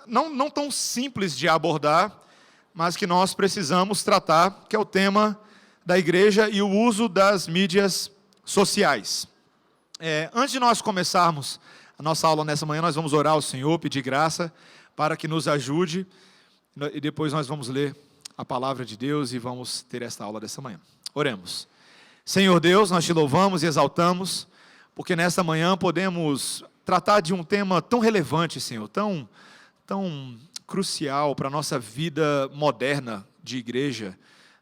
não tão simples de abordar, mas que nós precisamos tratar, que é o tema da igreja e o uso das mídias sociais. Antes de nós começarmos a nossa aula nessa manhã, nós vamos orar ao Senhor, pedir graça para que nos ajude, e depois nós vamos ler a palavra de Deus e vamos ter esta aula dessa manhã. Oremos. Senhor Deus, nós te louvamos e exaltamos, porque nesta manhã podemos tratar de um tema tão relevante, Senhor, tão crucial para a nossa vida moderna de igreja,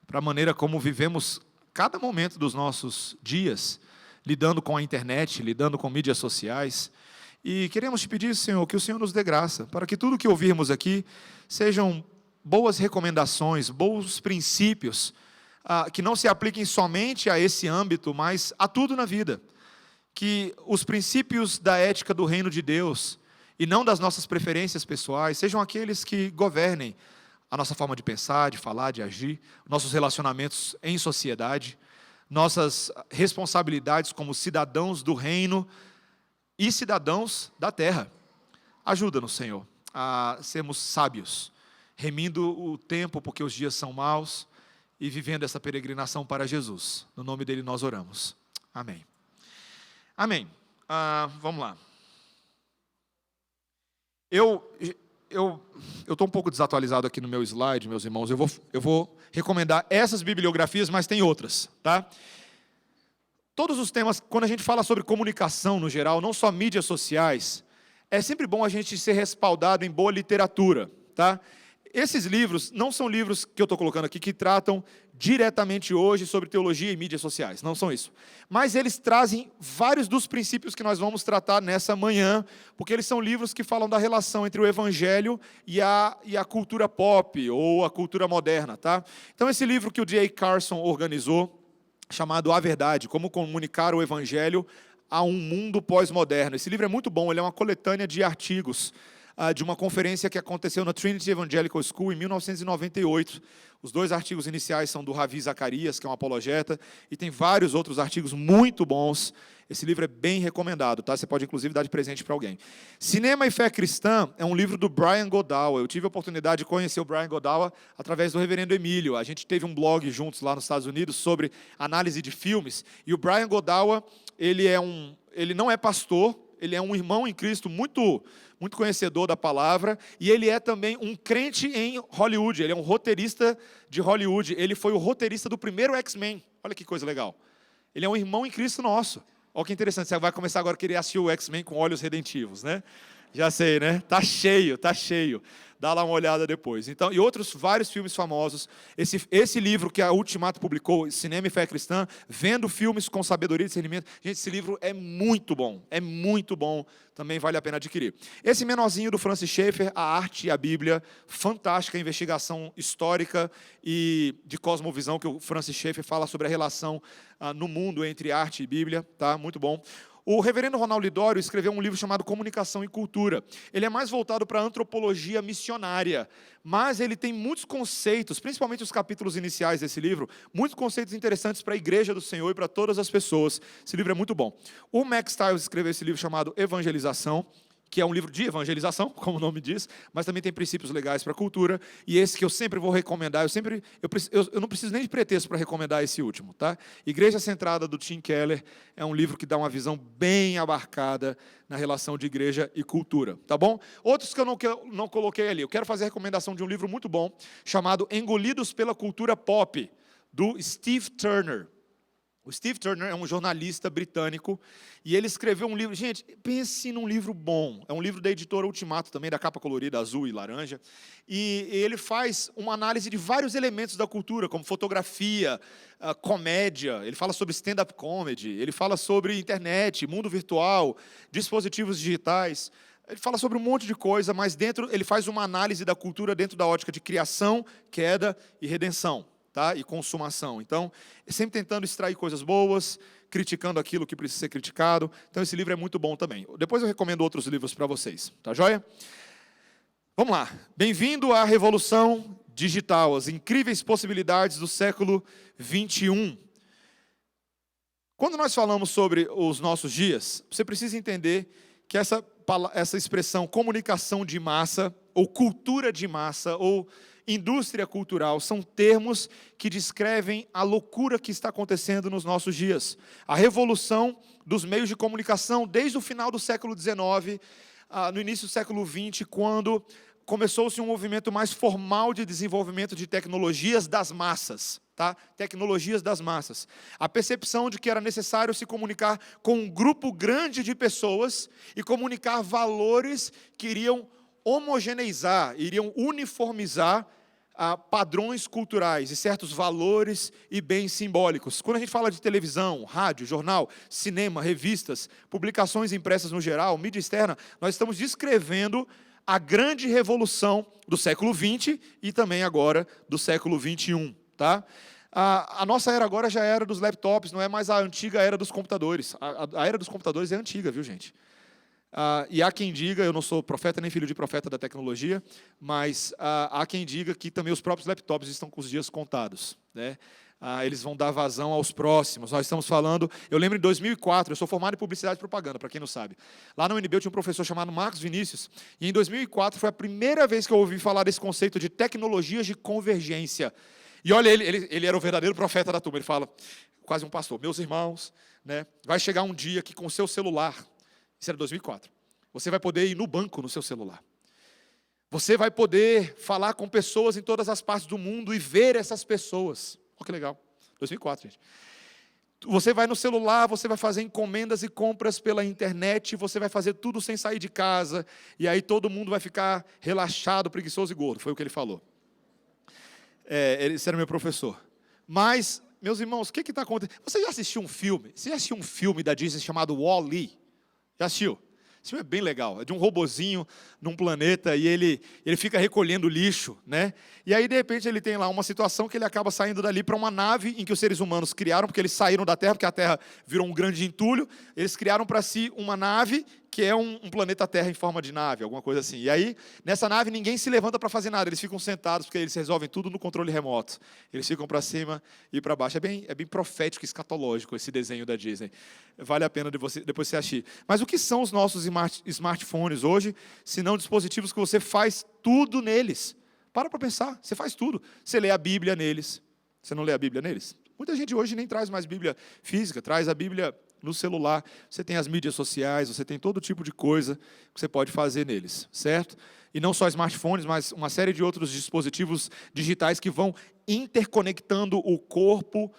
para a maneira como vivemos cada momento dos nossos dias, lidando com a internet, lidando com mídias sociais. E queremos te pedir, Senhor, que o Senhor nos dê graça, para que tudo que ouvirmos aqui sejam boas recomendações, bons princípios, que não se apliquem somente a esse âmbito, mas a tudo na vida. Que os princípios da ética do reino de Deus, e não das nossas preferências pessoais, sejam aqueles que governem a nossa forma de pensar, de falar, de agir, nossos relacionamentos em sociedade, nossas responsabilidades como cidadãos do reino e cidadãos da terra. Ajuda-nos, Senhor, a sermos sábios, remindo o tempo porque os dias são maus e vivendo essa peregrinação para Jesus. No nome dele nós oramos. Amém. Amém. Vamos lá. Eu estou um pouco desatualizado aqui no meu slide, meus irmãos. Eu vou recomendar essas bibliografias, mas tem outras, tá? Todos os temas, quando a gente fala sobre comunicação no geral, não só mídias sociais, é sempre bom a gente ser respaldado em boa literatura, tá? Esses livros não são livros que eu estou colocando aqui que tratam diretamente hoje sobre teologia e mídias sociais, não são isso. Mas eles trazem vários dos princípios que nós vamos tratar nessa manhã, porque eles são livros que falam da relação entre o evangelho e a cultura pop ou a cultura moderna, tá? Então esse livro que o D.A. Carson organizou, chamado A Verdade, Como Comunicar o Evangelho a um Mundo Pós-Moderno. Esse livro é muito bom, ele é uma coletânea de artigos de uma conferência que aconteceu na Trinity Evangelical School em 1998. Os dois artigos iniciais são do Ravi Zacarias, que é um apologeta, e tem vários outros artigos muito bons. Esse livro é bem recomendado, tá? Você pode, inclusive, dar de presente para alguém. Cinema e Fé Cristã é um livro do Brian Godawa. Eu tive a oportunidade de conhecer o Brian Godawa através do reverendo Emílio. A gente teve um blog juntos lá nos Estados Unidos sobre análise de filmes. E o Brian Godawa, ele não é pastor, ele é um irmão em Cristo muito conhecedor da palavra, e ele é também um crente em Hollywood, ele é um roteirista de Hollywood, ele foi o roteirista do primeiro X-Men, olha que coisa legal. Ele é um irmão em Cristo nosso. Olha que interessante, você vai começar agora a querer assistir o X-Men com olhos redentivos, né? Já sei, né? Tá cheio. Dá lá uma olhada depois. Então, e outros vários filmes famosos. Esse livro que a Ultimato publicou, Cinema e Fé Cristã, Vendo Filmes com Sabedoria e Discernimento. Gente, esse livro é muito bom. Também vale a pena adquirir. Esse menorzinho do Francis Schaeffer, A Arte e a Bíblia, fantástica investigação histórica e de cosmovisão, que o Francis Schaeffer fala sobre a relação no mundo entre arte e Bíblia, tá? Muito bom. O reverendo Ronaldo Lidório escreveu um livro chamado Comunicação e Cultura. Ele é mais voltado para a antropologia missionária, mas ele tem muitos conceitos, principalmente os capítulos iniciais desse livro, muitos conceitos interessantes para a igreja do Senhor e para todas as pessoas. Esse livro é muito bom. O Max Stiles escreveu esse livro chamado Evangelização, que é um livro de evangelização, como o nome diz, mas também tem princípios legais para a cultura, e esse que eu sempre vou recomendar, eu não preciso nem de pretexto para recomendar esse último, tá? Igreja Centrada, do Tim Keller, é um livro que dá uma visão bem abarcada na relação de igreja e cultura, tá bom? Outros que eu não coloquei ali, eu quero fazer a recomendação de um livro muito bom, chamado Engolidos pela Cultura Pop, do Steve Turner. O Steve Turner é um jornalista britânico e ele escreveu um livro. Gente, pense num livro bom. É um livro da editora Ultimato, também da capa colorida, azul e laranja. E ele faz uma análise de vários elementos da cultura, como fotografia, comédia. Ele fala sobre stand-up comedy, ele fala sobre internet, mundo virtual, dispositivos digitais. Ele fala sobre um monte de coisa, mas ele faz uma análise da cultura dentro da ótica de criação, queda e redenção. Tá? E consumação. Então, sempre tentando extrair coisas boas, criticando aquilo que precisa ser criticado. Então, esse livro é muito bom também. Depois eu recomendo outros livros para vocês. Tá joia? Vamos lá. Bem-vindo à Revolução Digital, as incríveis possibilidades do século 21. Quando nós falamos sobre os nossos dias, você precisa entender que essa expressão comunicação de massa ou cultura de massa, ou indústria cultural, são termos que descrevem a loucura que está acontecendo nos nossos dias. A revolução dos meios de comunicação, desde o final do século XIX, no início do século XX, quando começou-se um movimento mais formal de desenvolvimento de tecnologias das massas. Tá? Tecnologias das massas. A percepção de que era necessário se comunicar com um grupo grande de pessoas e comunicar valores que iriam homogeneizar, iriam uniformizar padrões culturais e certos valores e bens simbólicos. Quando a gente fala de televisão, rádio, jornal, cinema, revistas, publicações impressas no geral, mídia externa, nós estamos descrevendo a grande revolução do século XX e também agora do século XXI. Tá? A nossa era agora já é a era dos laptops, não é mais a antiga era dos computadores. A era dos computadores é antiga, viu, gente? E há quem diga, eu não sou profeta nem filho de profeta da tecnologia, mas há quem diga que também os próprios laptops estão com os dias contados, né? Eles vão dar vazão aos próximos. Nós estamos falando, eu lembro em 2004, eu sou formado em publicidade e propaganda, para quem não sabe. Lá na UNB eu tinha um professor chamado Marcos Vinícius, e em 2004 foi a primeira vez que eu ouvi falar desse conceito de tecnologias de convergência. E olha, ele era o verdadeiro profeta da turma, ele fala, quase um pastor, meus irmãos, né, vai chegar um dia que com o seu celular, isso era 2004, você vai poder ir no banco no seu celular. Você vai poder falar com pessoas em todas as partes do mundo e ver essas pessoas. Olha que legal, 2004, gente. Você vai no celular, você vai fazer encomendas e compras pela internet, você vai fazer tudo sem sair de casa, e aí todo mundo vai ficar relaxado, preguiçoso e gordo, foi o que ele falou. Esse era meu professor. Mas, meus irmãos, o que está acontecendo? Você já assistiu um filme? Você já assistiu um filme da Disney chamado Wall-E? Já assistiu? Esse filme é bem legal. É de um robozinho num planeta e ele fica recolhendo lixo, né? E aí, de repente, ele tem lá uma situação que ele acaba saindo dali para uma nave em que os seres humanos criaram, porque eles saíram da Terra, porque a Terra virou um grande entulho. Eles criaram para si uma nave que é um planeta Terra em forma de nave, alguma coisa assim. E aí, nessa nave, ninguém se levanta para fazer nada. Eles ficam sentados, porque eles resolvem tudo no controle remoto. Eles ficam para cima e para baixo. É bem profético, escatológico esse desenho da Disney. Vale a pena depois você assistir. Mas o que são os nossos smartphones hoje, se não dispositivos que você faz tudo neles? Para pensar, você faz tudo. Você lê a Bíblia neles. Você não lê a Bíblia neles? Muita gente hoje nem traz mais Bíblia física, traz a Bíblia no celular. Você tem as mídias sociais, você tem todo tipo de coisa que você pode fazer neles, certo? E não só smartphones, mas uma série de outros dispositivos digitais que vão interconectando o corpo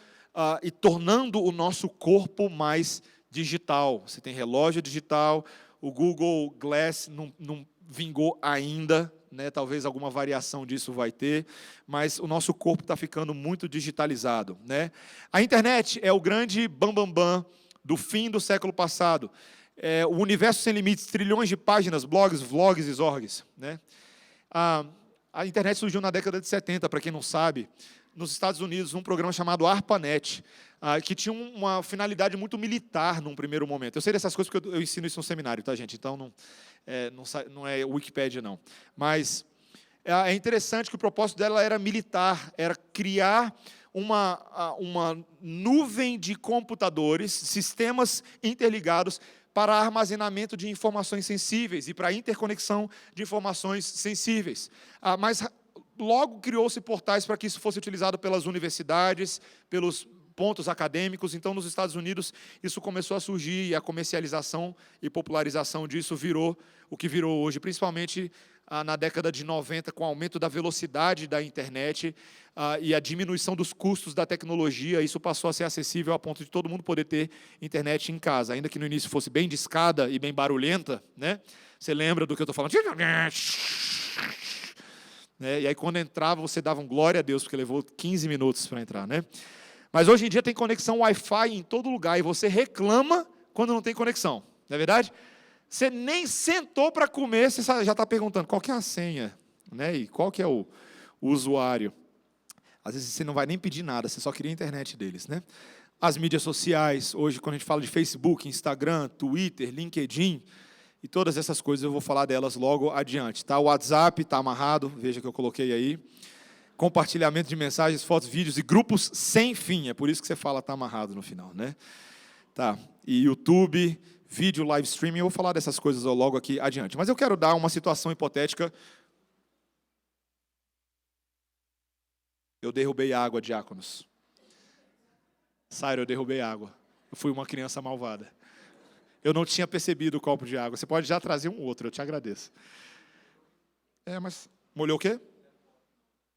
e tornando o nosso corpo mais digital. Você tem relógio digital, o Google Glass não vingou ainda, né? Talvez alguma variação disso vai ter, mas o nosso corpo está ficando muito digitalizado, né? A internet é o grande bambambam do fim do século passado. O universo sem limites, trilhões de páginas, blogs, vlogs e zorgs, né? A internet surgiu na década de 70, para quem não sabe, nos Estados Unidos, um programa chamado ARPANET, que tinha uma finalidade muito militar num primeiro momento. Eu sei dessas coisas porque eu ensino isso no seminário, tá, gente? Então, não é Wikipédia, não. Mas é interessante que o propósito dela era militar, era criar uma nuvem de computadores, sistemas interligados para armazenamento de informações sensíveis e para interconexão de informações sensíveis. Mas logo criou-se portais para que isso fosse utilizado pelas universidades, pelos pontos acadêmicos. Então, nos Estados Unidos, isso começou a surgir e a comercialização e popularização disso virou o que virou hoje, principalmente na década de 90, com o aumento da velocidade da internet e a diminuição dos custos da tecnologia. Isso passou a ser acessível a ponto de todo mundo poder ter internet em casa, ainda que no início fosse bem discada e bem barulhenta, né? Você lembra do que eu estou falando? Né? E aí, quando entrava, você dava um glória a Deus, porque levou 15 minutos para entrar, né? Mas hoje em dia tem conexão Wi-Fi em todo lugar, e você reclama quando não tem conexão, não é verdade? Você nem sentou para comer, você já está perguntando qual que é a senha, né? E qual que é o usuário. Às vezes você não vai nem pedir nada, você só queria a internet deles, né? As mídias sociais, hoje quando a gente fala de Facebook, Instagram, Twitter, LinkedIn, e todas essas coisas eu vou falar delas logo adiante, tá? O WhatsApp está amarrado, veja que eu coloquei aí. Compartilhamento de mensagens, fotos, vídeos e grupos sem fim, é por isso que você fala está amarrado no final, né? Tá, e YouTube, vídeo, live streaming, eu vou falar dessas coisas logo aqui adiante. Mas eu quero dar uma situação hipotética Eu derrubei água, diáconos. Sairo, eu derrubei água. Eu fui uma criança malvada. Eu não tinha percebido o copo de água. Você pode já trazer um outro, eu te agradeço. Mas molhou o quê?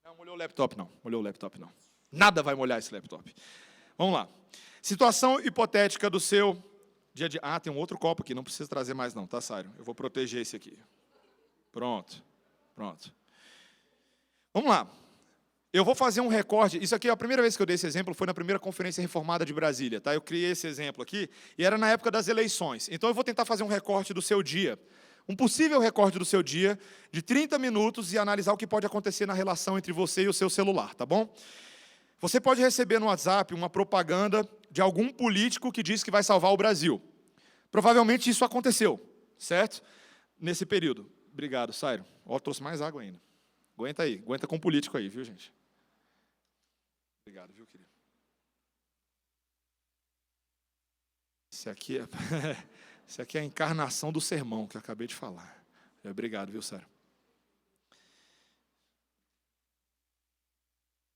Não, molhou o laptop não. Molhou o laptop não. Nada vai molhar esse laptop. Vamos lá. Situação hipotética do seu dia a dia. Tem um outro copo aqui, não precisa trazer mais não, tá, Sairo? Eu vou proteger esse aqui. Pronto. Vamos lá. Eu vou fazer um recorte. Isso aqui, a primeira vez que eu dei esse exemplo foi na primeira Conferência Reformada de Brasília, tá? Eu criei esse exemplo aqui e era na época das eleições. Então eu vou tentar fazer um recorte do seu dia. Um possível recorte do seu dia de 30 minutos e analisar o que pode acontecer na relação entre você e o seu celular, tá bom? Você pode receber no WhatsApp uma propaganda de algum político que diz que vai salvar o Brasil. Provavelmente isso aconteceu, certo? Nesse período. Obrigado, Sairo. Trouxe mais água ainda. Aguenta aí, aguenta com o político aí, viu, gente? Obrigado, viu, querido? Esse aqui é a encarnação do sermão que eu acabei de falar. Obrigado, viu, Sara?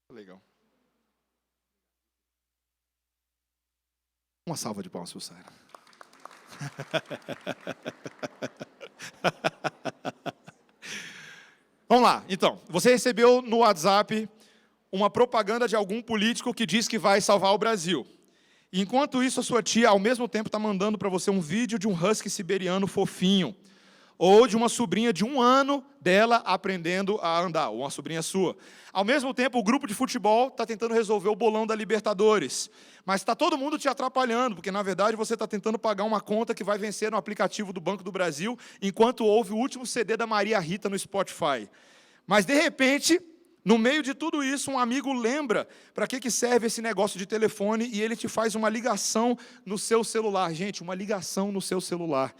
Legal. Uma salva de palmas, viu, Sara? Vamos lá, então. Você recebeu no WhatsApp uma propaganda de algum político que diz que vai salvar o Brasil. Enquanto isso, a sua tia, ao mesmo tempo, está mandando para você um vídeo de um husky siberiano fofinho. Ou de uma sobrinha de 1 ano dela aprendendo a andar, ou uma sobrinha sua. Ao mesmo tempo, o grupo de futebol está tentando resolver o bolão da Libertadores. Mas está todo mundo te atrapalhando, porque, na verdade, você está tentando pagar uma conta que vai vencer no aplicativo do Banco do Brasil, enquanto ouve o último CD da Maria Rita no Spotify. Mas, de repente, no meio de tudo isso, um amigo lembra para que serve esse negócio de telefone e ele te faz uma ligação no seu celular. Gente, uma ligação no seu celular.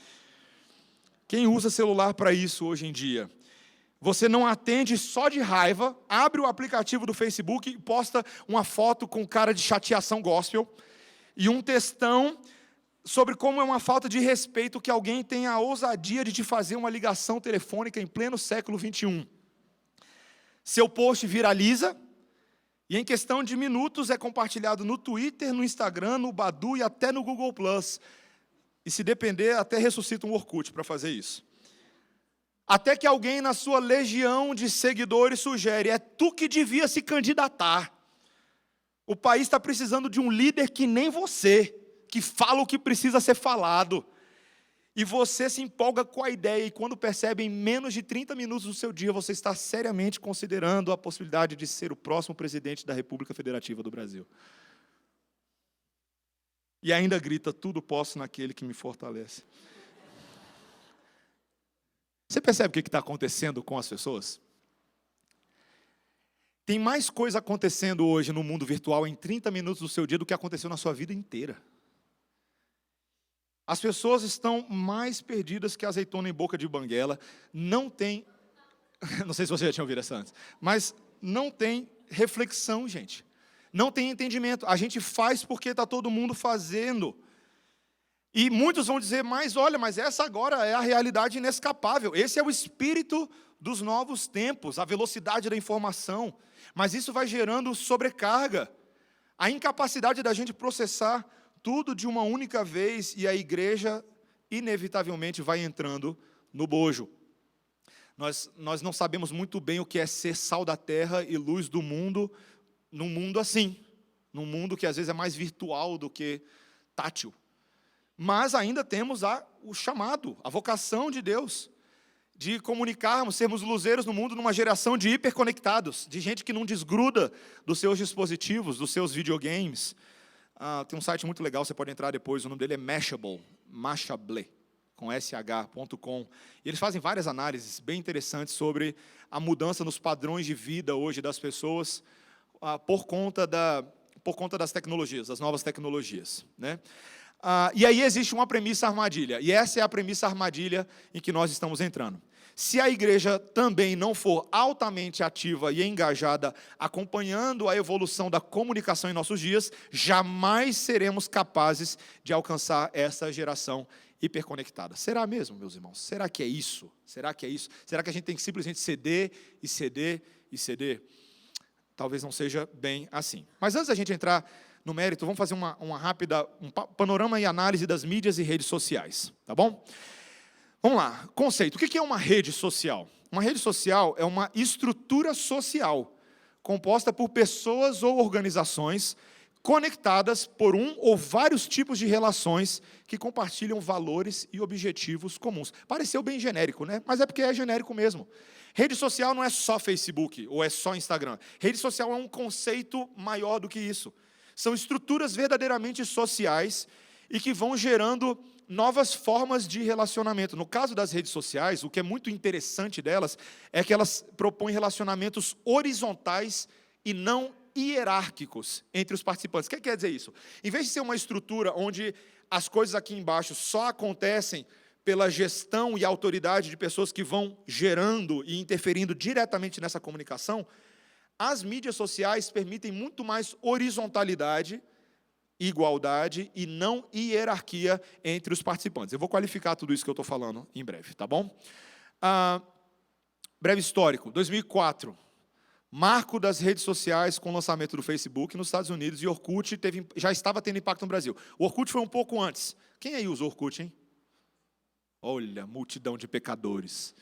Quem usa celular para isso hoje em dia? Você não atende só de raiva, abre o aplicativo do Facebook e posta uma foto com cara de chateação gospel e um textão sobre como é uma falta de respeito que alguém tenha a ousadia de te fazer uma ligação telefônica em pleno século XXI. Seu post viraliza e em questão de minutos é compartilhado no Twitter, no Instagram, no Badu e até no Google+. E se depender, até ressuscita um Orkut para fazer isso. Até que alguém na sua legião de seguidores sugere, é tu que devia se candidatar. O país está precisando de um líder que nem você, que fala o que precisa ser falado. E você se empolga com a ideia, e quando percebe, em menos de 30 minutos do seu dia, você está seriamente considerando a possibilidade de ser o próximo presidente da República Federativa do Brasil. E ainda grita, tudo posso naquele que me fortalece. Você percebe o que está acontecendo com as pessoas? Tem mais coisa acontecendo hoje no mundo virtual em 30 minutos do seu dia do que aconteceu na sua vida inteira. As pessoas estão mais perdidas que azeitona em boca de banguela. Não sei se você já tinha ouvido essa antes, mas não tem reflexão, gente. Não tem entendimento. A gente faz porque está todo mundo fazendo. E muitos vão dizer, mas essa agora é a realidade inescapável. Esse é o espírito dos novos tempos, a velocidade da informação. Mas isso vai gerando sobrecarga. A incapacidade da gente processar tudo de uma única vez e a igreja, inevitavelmente, vai entrando no bojo. Nós não sabemos muito bem o que é ser sal da terra e luz do mundo, num mundo assim, num mundo que às vezes é mais virtual do que tátil. Mas ainda temos o chamado, a vocação de Deus, de comunicarmos, sermos luzeiros no mundo numa geração de hiperconectados, de gente que não desgruda dos seus dispositivos, dos seus videogames. Tem um site muito legal, você pode entrar depois, o nome dele é Mashable, com sh.com. E eles fazem várias análises bem interessantes sobre a mudança nos padrões de vida hoje das pessoas, por conta das tecnologias, das novas tecnologias, né? E aí existe uma premissa armadilha, e essa é a premissa armadilha em que nós estamos entrando. Se a igreja também não for altamente ativa e engajada, acompanhando a evolução da comunicação em nossos dias, jamais seremos capazes de alcançar essa geração hiperconectada. Será mesmo, meus irmãos? Será que é isso? Será que é isso? Será que a gente tem que simplesmente ceder e ceder e ceder? talvez não seja bem assim. Mas antes da gente entrar no mérito, vamos fazer uma rápida panorama e análise das mídias e redes sociais, tá bom? Vamos lá, conceito. O que é uma rede social? Uma rede social é uma estrutura social composta por pessoas ou organizações conectadas por um ou vários tipos de relações que compartilham valores e objetivos comuns. Pareceu bem genérico, né? Mas é porque é genérico mesmo. Rede social não é só Facebook ou é só Instagram. Rede social é um conceito maior do que isso. São estruturas verdadeiramente sociais e que vão gerando novas formas de relacionamento. No caso das redes sociais, o que é muito interessante delas é que elas propõem relacionamentos horizontais e não hierárquicos entre os participantes. O que quer dizer isso? Em vez de ser uma estrutura onde as coisas aqui embaixo só acontecem pela gestão e autoridade de pessoas que vão gerando e interferindo diretamente nessa comunicação, as mídias sociais permitem muito mais horizontalidade, igualdade e não hierarquia entre os participantes. Eu vou qualificar tudo isso que eu estou falando em breve, tá bom? Breve histórico, 2004, marco das redes sociais com o lançamento do Facebook nos Estados Unidos, e Orkut já estava tendo impacto no Brasil. O Orkut foi um pouco antes. Quem aí usou Orkut, hein? Olha, multidão de pecadores.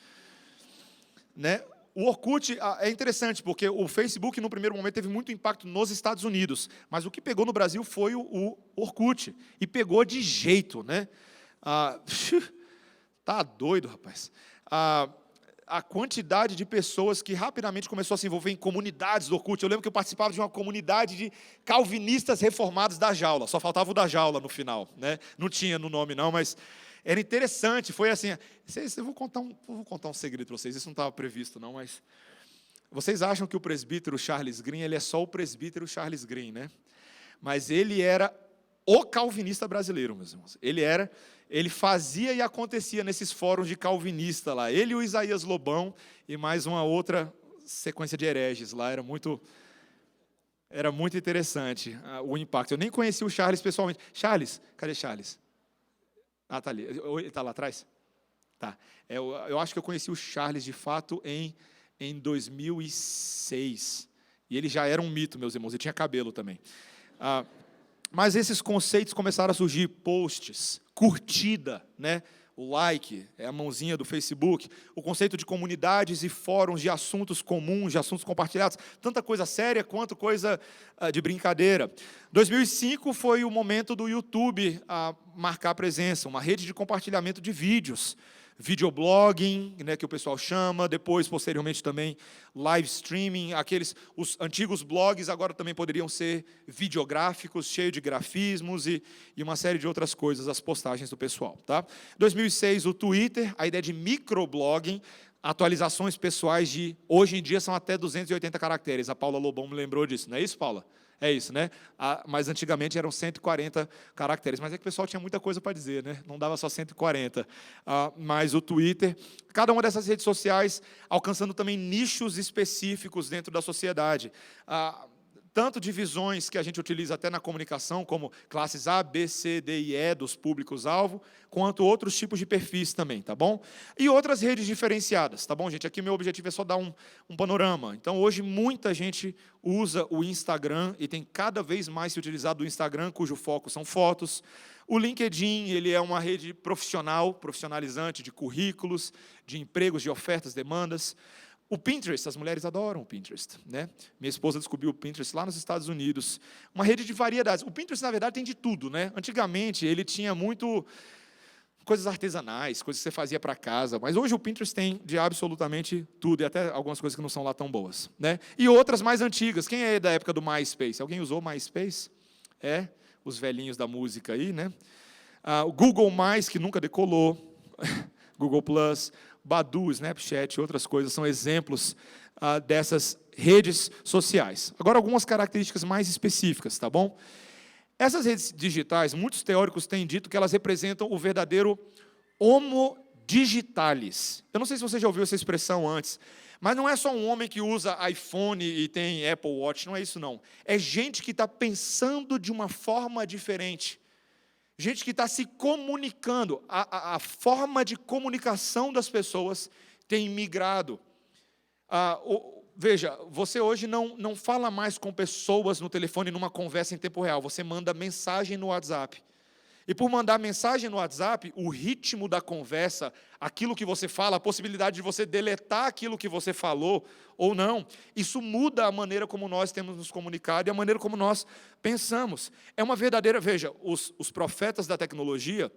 Né? O Orkut é interessante, porque o Facebook, no primeiro momento, teve muito impacto nos Estados Unidos, mas o que pegou no Brasil foi o Orkut, e pegou de jeito, né? Tá doido, rapaz. A quantidade de pessoas que rapidamente começou a se envolver em comunidades do Orkut. Eu lembro que eu participava de uma comunidade de calvinistas reformados da Jaula, só faltava o da Jaula no final, né? Não tinha no nome não, mas era interessante, foi assim, eu vou contar um segredo para vocês, isso não estava previsto não, mas vocês acham que o presbítero Charles Green, ele é só o presbítero Charles Green, né? Mas ele era o calvinista brasileiro, meus irmãos. Ele fazia e acontecia nesses fóruns de calvinista lá, ele e o Isaías Lobão e mais uma outra sequência de hereges lá, era muito interessante o impacto. Eu nem conheci o Charles pessoalmente. Charles, cadê Charles? Tá ali. Ele está lá atrás? Tá. Eu acho que eu conheci o Charles, de fato, em 2006. E ele já era um mito, meus irmãos. Ele tinha cabelo também. Mas esses conceitos começaram a surgir. Posts, curtida, né? O like, é a mãozinha do Facebook. O conceito de comunidades e fóruns de assuntos comuns, de assuntos compartilhados. Tanta coisa séria quanto coisa de brincadeira. 2005 foi o momento do YouTube a marcar presença. Uma rede de compartilhamento de vídeos. Videoblogging, né, que o pessoal chama, depois, posteriormente, também live streaming, os antigos blogs agora também poderiam ser videográficos, cheio de grafismos e uma série de outras coisas, as postagens do pessoal. Tá? 2006, o Twitter, a ideia de microblogging, atualizações pessoais hoje em dia são até 280 caracteres, a Paula Lobão me lembrou disso, não é isso, Paula? É isso, né? Mas antigamente eram 140 caracteres. Mas é que o pessoal tinha muita coisa para dizer, né? Não dava só 140. Mas o Twitter, cada uma dessas redes sociais alcançando também nichos específicos dentro da sociedade. Tanto divisões que a gente utiliza até na comunicação, como classes A, B, C, D e E dos públicos-alvo, quanto outros tipos de perfis também, tá bom? E outras redes diferenciadas, tá bom, gente? Aqui meu objetivo é só dar um panorama. Então, hoje, muita gente usa o Instagram, e tem cada vez mais se utilizado o Instagram, cujo foco são fotos. O LinkedIn, ele é uma rede profissionalizante de currículos, de empregos, de ofertas, demandas. O Pinterest, as mulheres adoram o Pinterest, né? Minha esposa descobriu o Pinterest lá nos Estados Unidos. Uma rede de variedades. O Pinterest, na verdade, tem de tudo, né? Antigamente, ele tinha muito coisas artesanais, coisas que você fazia para casa, mas hoje o Pinterest tem de absolutamente tudo, e até algumas coisas que não são lá tão boas, né? E outras mais antigas. Quem é da época do MySpace? Alguém usou MySpace? Os velhinhos da música aí, né? O Google+, que nunca decolou, Google+, Badu, Snapchat e outras coisas são exemplos dessas redes sociais. Agora, algumas características mais específicas, tá bom? Essas redes digitais, muitos teóricos têm dito que elas representam o verdadeiro homo digitalis. Eu não sei se você já ouviu essa expressão antes, mas não é só um homem que usa iPhone e tem Apple Watch, não é isso não. É gente que está pensando de uma forma diferente. Gente que está se comunicando, a forma de comunicação das pessoas tem migrado. Veja, você hoje não fala mais com pessoas no telefone numa conversa em tempo real, você manda mensagem no WhatsApp. E por mandar mensagem no WhatsApp, o ritmo da conversa, aquilo que você fala, a possibilidade de você deletar aquilo que você falou ou não, isso muda a maneira como nós temos nos comunicado e a maneira como nós pensamos. É uma verdadeira, veja, os profetas da tecnologia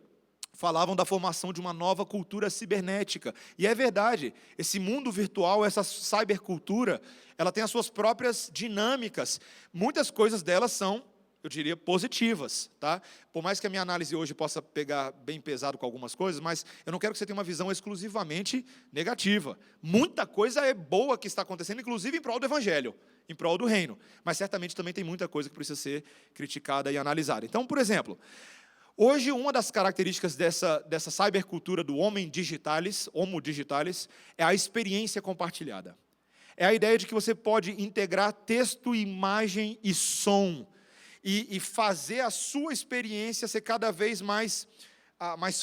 falavam da formação de uma nova cultura cibernética. E é verdade, esse mundo virtual, essa cybercultura, ela tem as suas próprias dinâmicas. Muitas coisas delas são, eu diria, positivas, tá? Por mais que a minha análise hoje possa pegar bem pesado com algumas coisas, mas eu não quero que você tenha uma visão exclusivamente negativa. Muita coisa é boa que está acontecendo, inclusive em prol do Evangelho, em prol do reino. Mas certamente também tem muita coisa que precisa ser criticada e analisada. Então, por exemplo, hoje, uma das características dessa cybercultura do homo digitalis, é a experiência compartilhada. É a ideia de que você pode integrar texto, imagem e som, e fazer a sua experiência ser cada vez mais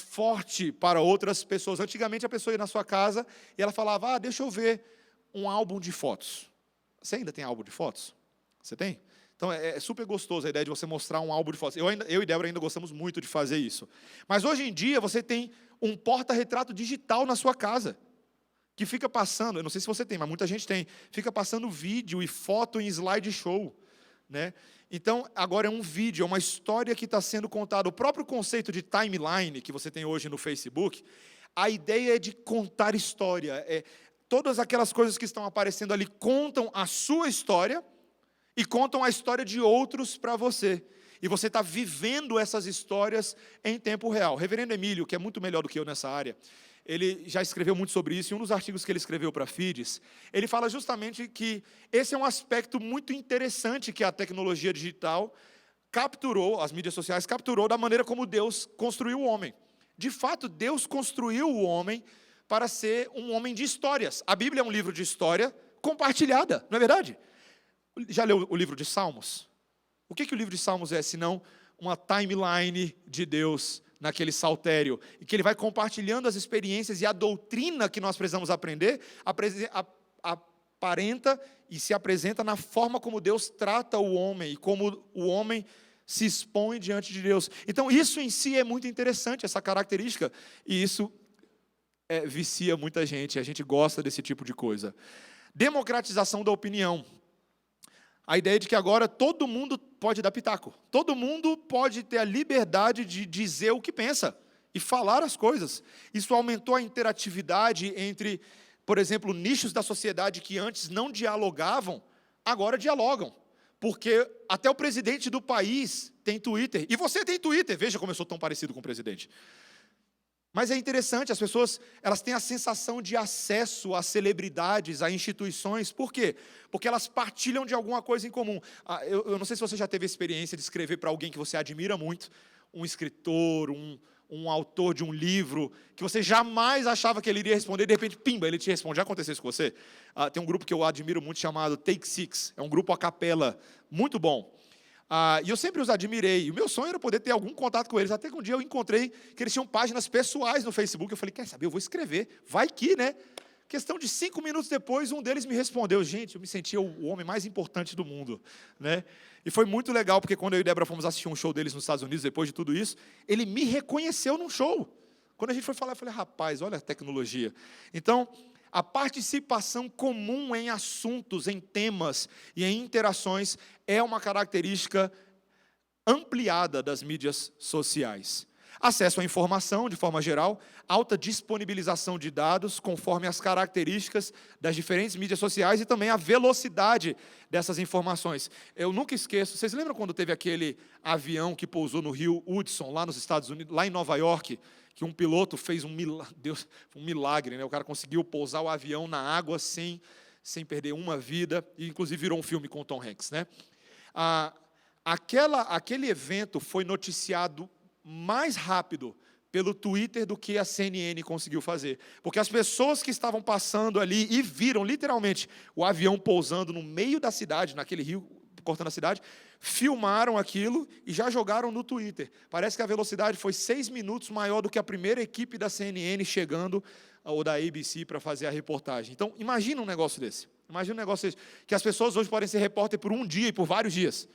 forte para outras pessoas. Antigamente, a pessoa ia na sua casa e ela falava, deixa eu ver um álbum de fotos. Você ainda tem álbum de fotos? Você tem? Então, é super gostoso a ideia de você mostrar um álbum de fotos. Eu e Débora ainda gostamos muito de fazer isso. Mas, hoje em dia, você tem um porta-retrato digital na sua casa, que fica passando, eu não sei se você tem, mas muita gente tem, fica passando vídeo e foto em slideshow, né? Então, agora é um vídeo, é uma história que está sendo contada. O próprio conceito de timeline que você tem hoje no Facebook, a ideia é de contar história. Todas aquelas coisas que estão aparecendo ali contam a sua história, e contam a história de outros para você. E você está vivendo essas histórias em tempo real. O reverendo Emílio, que é muito melhor do que eu nessa área, ele já escreveu muito sobre isso, e um dos artigos que ele escreveu para a Fides, ele fala justamente que esse é um aspecto muito interessante que a tecnologia digital capturou, as mídias sociais capturou, da maneira como Deus construiu o homem. De fato, Deus construiu o homem para ser um homem de histórias. A Bíblia é um livro de história compartilhada, não é verdade? Já leu o livro de Salmos? O que o livro de Salmos é, senão uma timeline de Deus naquele saltério, e que ele vai compartilhando as experiências e a doutrina que nós precisamos aprender, aparenta e se apresenta na forma como Deus trata o homem, e como o homem se expõe diante de Deus. Então, isso em si é muito interessante, essa característica, e isso vicia muita gente, a gente gosta desse tipo de coisa. Democratização da opinião. A ideia de que agora todo mundo pode dar pitaco. Todo mundo pode ter a liberdade de dizer o que pensa e falar as coisas. Isso aumentou a interatividade entre, por exemplo, nichos da sociedade que antes não dialogavam, agora dialogam. Porque até o presidente do país tem Twitter. E você tem Twitter. Veja como eu sou tão parecido com o presidente. Mas é interessante, as pessoas elas têm a sensação de acesso a celebridades, a instituições. Por quê? Porque elas partilham de alguma coisa em comum. Eu não sei se você já teve a experiência de escrever para alguém que você admira muito, um escritor, um autor de um livro, que você jamais achava que ele iria responder, e de repente, pimba, ele te responde. Já aconteceu isso com você? Tem um grupo que eu admiro muito chamado Take Six, é um grupo a capela, muito bom. E eu sempre os admirei. E o meu sonho era poder ter algum contato com eles. Até que um dia eu encontrei que eles tinham páginas pessoais no Facebook. Eu falei, quer saber, eu vou escrever. Vai que, né? Questão de 5 minutos depois, um deles me respondeu. Gente, eu me sentia o homem mais importante do mundo, né? E foi muito legal, porque quando eu e Débora fomos assistir um show deles nos Estados Unidos, depois de tudo isso, ele me reconheceu num show. Quando a gente foi falar, eu falei, rapaz, olha a tecnologia. Então, a participação comum em assuntos, em temas e em interações é uma característica ampliada das mídias sociais. Acesso à informação, de forma geral, alta disponibilização de dados, conforme as características das diferentes mídias sociais e também a velocidade dessas informações. Eu nunca esqueço, vocês lembram quando teve aquele avião que pousou no rio Hudson, lá nos Estados Unidos, lá em Nova York, que um piloto fez um milagre, né? O cara conseguiu pousar o avião na água sem perder uma vida, e inclusive virou um filme com o Tom Hanks, né? Aquele evento foi noticiado mais rápido pelo Twitter do que a CNN conseguiu fazer. Porque as pessoas que estavam passando ali e viram, literalmente, o avião pousando no meio da cidade, naquele rio cortando a cidade, filmaram aquilo e já jogaram no Twitter. Parece que a velocidade foi 6 minutos maior do que a primeira equipe da CNN chegando, ou da ABC, para fazer a reportagem. Então, imagina um negócio desse. Imagina um negócio desse, que as pessoas hoje podem ser repórter por um dia e por vários dias,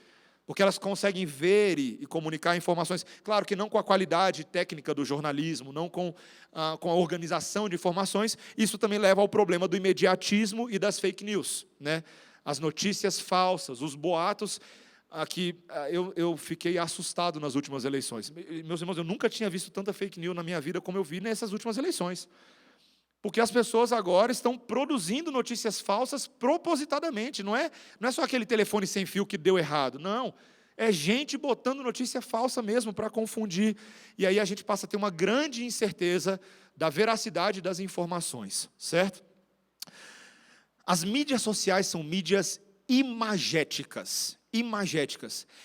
porque elas conseguem ver e comunicar informações, claro que não com a qualidade técnica do jornalismo, não com a organização de informações. Isso também leva ao problema do imediatismo e das fake news, né? As notícias falsas, os boatos. Aqui, eu fiquei assustado nas últimas eleições. Meus irmãos, eu nunca tinha visto tanta fake news na minha vida como eu vi nessas últimas eleições. Porque as pessoas agora estão produzindo notícias falsas propositadamente. Não é só aquele telefone sem fio que deu errado. Não. É gente botando notícia falsa mesmo para confundir. E aí a gente passa a ter uma grande incerteza da veracidade das informações. Certo? As mídias sociais são mídias imagéticas.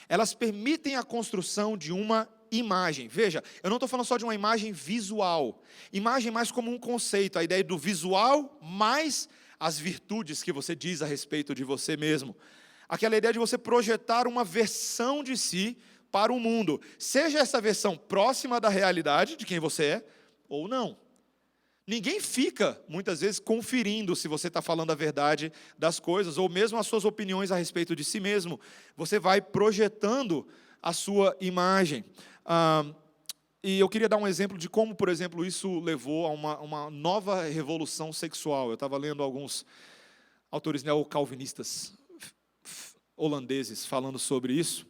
Elas permitem a construção de uma imagem. Veja, eu não estou falando só de uma imagem visual. Imagem mais como um conceito, a ideia do visual mais as virtudes que você diz a respeito de você mesmo. Aquela ideia de você projetar uma versão de si para o mundo. Seja essa versão próxima da realidade, de quem você é, ou não. Ninguém fica, muitas vezes, conferindo se você está falando a verdade das coisas, ou mesmo as suas opiniões a respeito de si mesmo. Você vai projetando a sua imagem. E eu queria dar um exemplo de como, por exemplo, isso levou a uma nova revolução sexual. Eu estava lendo alguns autores neocalvinistas holandeses falando sobre isso,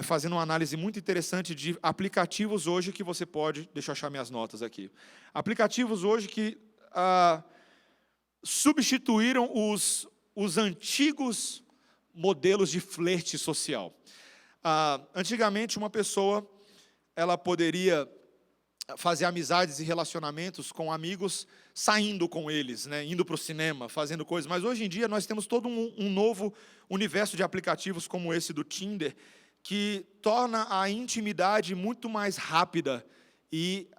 fazendo uma análise muito interessante de aplicativos hoje que você pode... Deixa eu achar minhas notas aqui. Aplicativos hoje que substituíram os antigos modelos de flerte social. Antigamente, uma pessoa ela poderia fazer amizades e relacionamentos com amigos, saindo com eles, né, indo para o cinema, fazendo coisas. Mas hoje em dia nós temos todo um novo universo de aplicativos como esse do Tinder, que torna a intimidade muito mais rápida e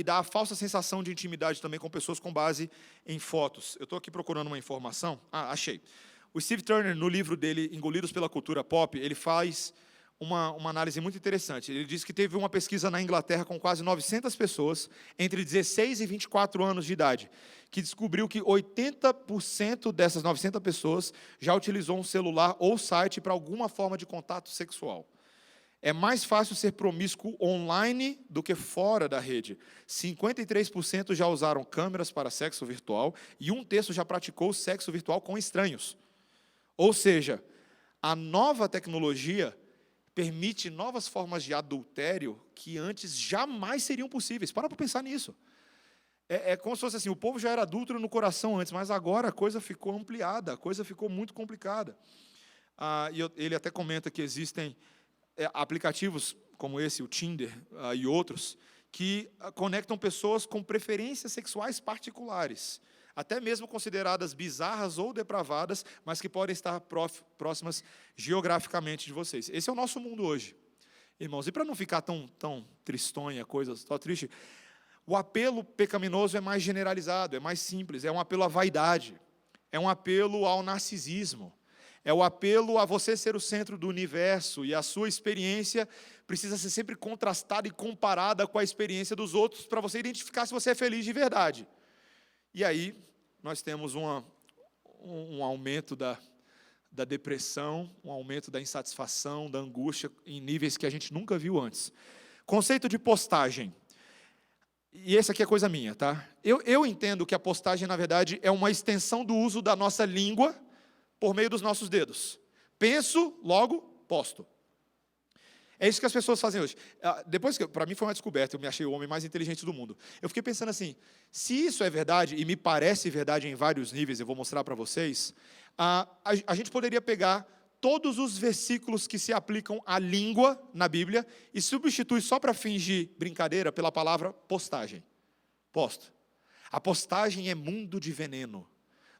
dá a falsa sensação de intimidade também com pessoas com base em fotos. Eu estou aqui procurando uma informação. Achei. O Steve Turner, no livro dele, Engolidos pela Cultura Pop, ele faz uma análise muito interessante. Ele diz que teve uma pesquisa na Inglaterra com quase 900 pessoas, entre 16 e 24 anos de idade, que descobriu que 80% dessas 900 pessoas já utilizou um celular ou site para alguma forma de contato sexual. É mais fácil ser promíscuo online do que fora da rede. 53% já usaram câmeras para sexo virtual e 1/3 já praticou sexo virtual com estranhos. Ou seja, a nova tecnologia permite novas formas de adultério que antes jamais seriam possíveis. Para pensar nisso. É como se fosse assim, o povo já era adúltero no coração antes, mas agora a coisa ficou ampliada, a coisa ficou muito complicada. Ele até comenta que existem aplicativos como esse, o Tinder e outros, que conectam pessoas com preferências sexuais particulares, até mesmo consideradas bizarras ou depravadas, mas que podem estar próximas geograficamente de vocês. Esse é o nosso mundo hoje, irmãos. E para não ficar tão tristonha, coisas tão triste, o apelo pecaminoso é mais generalizado, é mais simples, é um apelo à vaidade, é um apelo ao narcisismo, é o apelo a você ser o centro do universo, e a sua experiência precisa ser sempre contrastada e comparada com a experiência dos outros, para você identificar se você é feliz de verdade. E aí, nós temos um aumento da depressão, um aumento da insatisfação, da angústia, em níveis que a gente nunca viu antes. Conceito de postagem. E essa aqui é coisa minha, tá? Eu entendo que a postagem, na verdade, é uma extensão do uso da nossa língua por meio dos nossos dedos. Penso, logo, posto. É isso que as pessoas fazem hoje. Depois que, para mim foi uma descoberta, eu me achei o homem mais inteligente do mundo. Eu fiquei pensando assim, se isso é verdade, e me parece verdade em vários níveis, eu vou mostrar para vocês, a gente poderia pegar todos os versículos que se aplicam à língua na Bíblia e substituir só para fins de brincadeira pela palavra postagem. Posto. A postagem é mundo de veneno.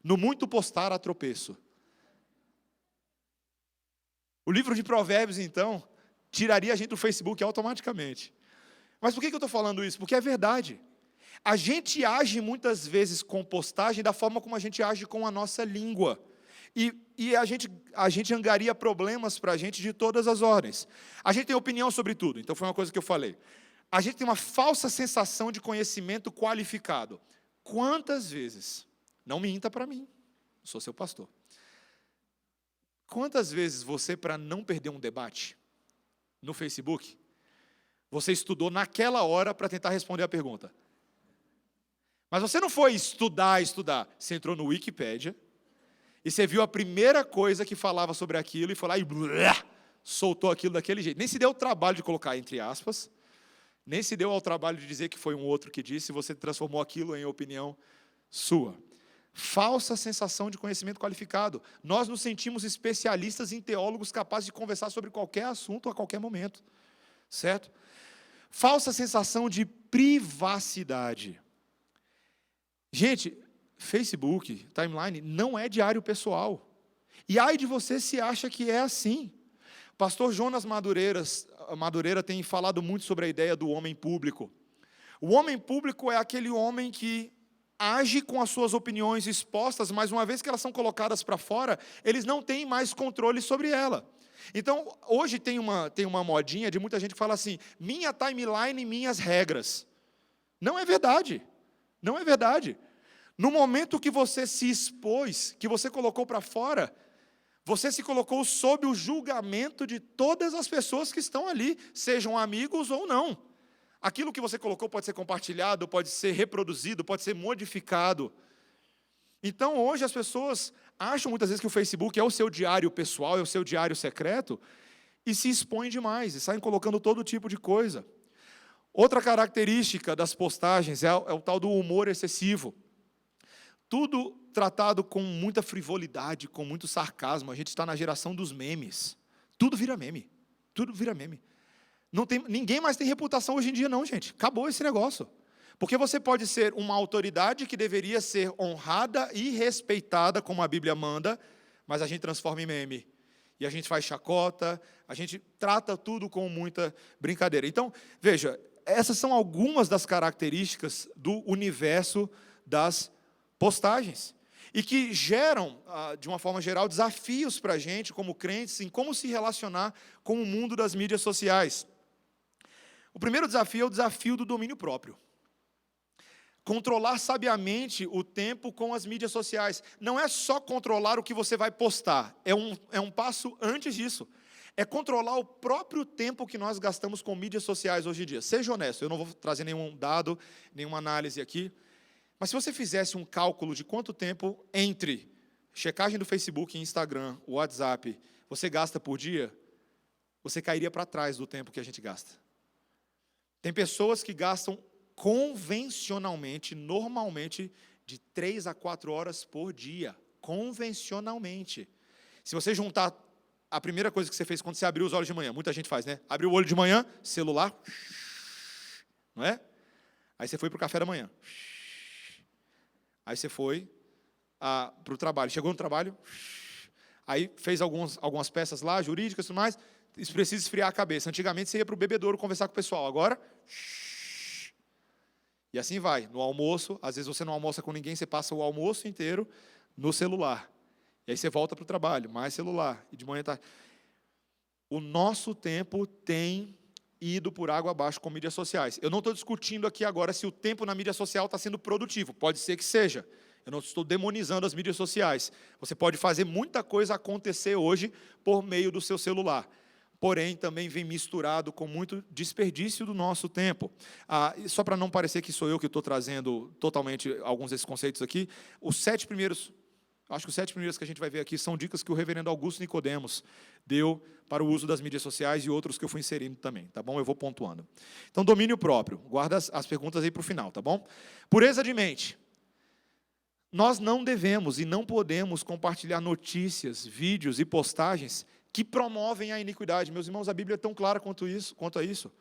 No muito postar há tropeço. O livro de Provérbios, então, tiraria a gente do Facebook automaticamente. Mas por que eu estou falando isso? Porque é verdade. A gente age muitas vezes com postagem da forma como a gente age com a nossa língua. E a gente angaria problemas para a gente de todas as ordens. A gente tem opinião sobre tudo, então foi uma coisa que eu falei. A gente tem uma falsa sensação de conhecimento qualificado. Quantas vezes, não minta para mim, sou seu pastor. Quantas vezes você, para não perder um debate no Facebook, você estudou naquela hora para tentar responder a pergunta? Mas você não foi estudar. Você entrou no Wikipédia e você viu a primeira coisa que falava sobre aquilo e foi lá e soltou aquilo daquele jeito. Nem se deu o trabalho de colocar entre aspas, nem se deu ao trabalho de dizer que foi um outro que disse, você transformou aquilo em opinião sua. Falsa sensação de conhecimento qualificado. Nós nos sentimos especialistas em teólogos capazes de conversar sobre qualquer assunto a qualquer momento. Certo? Falsa sensação de privacidade. Gente, Facebook, timeline, não é diário pessoal. E ai de você se acha que é assim. Pastor Jonas Madureira tem falado muito sobre a ideia do homem público. O homem público é aquele homem que age com as suas opiniões expostas, mas uma vez que elas são colocadas para fora, eles não têm mais controle sobre ela. Então, hoje tem uma modinha de muita gente que fala assim, minha timeline, minhas regras. Não é verdade. Não é verdade. No momento que você se expôs, que você colocou para fora, você se colocou sob o julgamento de todas as pessoas que estão ali, sejam amigos ou não. Aquilo que você colocou pode ser compartilhado, pode ser reproduzido, pode ser modificado. Então, hoje as pessoas acham muitas vezes que o Facebook é o seu diário pessoal, é o seu diário secreto, e se expõem demais, e saem colocando todo tipo de coisa. Outra característica das postagens é o tal do humor excessivo. Tudo tratado com muita frivolidade, com muito sarcasmo. A gente está na geração dos memes. Tudo vira meme. Tudo vira meme. Ninguém mais tem reputação hoje em dia, não, gente. Acabou esse negócio. Porque você pode ser uma autoridade que deveria ser honrada e respeitada, como a Bíblia manda, mas a gente transforma em meme. E a gente faz chacota, a gente trata tudo com muita brincadeira. Então, veja, essas são algumas das características do universo das postagens. E que geram, de uma forma geral, desafios para a gente, como crentes, em como se relacionar com o mundo das mídias sociais. O primeiro desafio é o desafio do domínio próprio. Controlar sabiamente o tempo com as mídias sociais. Não é só controlar o que você vai postar, é um passo antes disso. É controlar o próprio tempo que nós gastamos com mídias sociais hoje em dia. Seja honesto, eu não vou trazer nenhum dado, nenhuma análise aqui, mas se você fizesse um cálculo de quanto tempo entre checagem do Facebook, Instagram, WhatsApp, você gasta por dia, você cairia para trás do tempo que a gente gasta. Tem pessoas que gastam convencionalmente, normalmente, de 3 a 4 horas por dia. Convencionalmente. Se você juntar a primeira coisa que você fez quando você abriu os olhos de manhã, muita gente faz, né? Abriu o olho de manhã, celular, não é? Aí você foi para o café da manhã. Aí você foi para o trabalho. Chegou no trabalho, aí fez algumas peças lá, jurídicas e tudo mais. Isso precisa esfriar a cabeça. Antigamente você ia para o bebedouro conversar com o pessoal. Agora, e assim vai. No almoço, às vezes você não almoça com ninguém, você passa o almoço inteiro no celular. E aí você volta para o trabalho, mais celular. E de manhã tá. O nosso tempo tem ido por água abaixo com mídias sociais. Eu não estou discutindo aqui agora se o tempo na mídia social está sendo produtivo. Pode ser que seja. Eu não estou demonizando as mídias sociais. Você pode fazer muita coisa acontecer hoje por meio do seu celular. Porém, também vem misturado com muito desperdício do nosso tempo. Só para não parecer que sou eu que estou trazendo totalmente alguns desses conceitos aqui, acho que os 7 primeiros que a gente vai ver aqui são dicas que o reverendo Augusto Nicodemos deu para o uso das mídias sociais e outros que eu fui inserindo também, tá bom? Eu vou pontuando. Então, domínio próprio. Guarda as perguntas aí para o final, tá bom? Pureza de mente. Nós não devemos e não podemos compartilhar notícias, vídeos e postagens que promovem a iniquidade. Meus irmãos, a Bíblia é tão clara quanto a isso.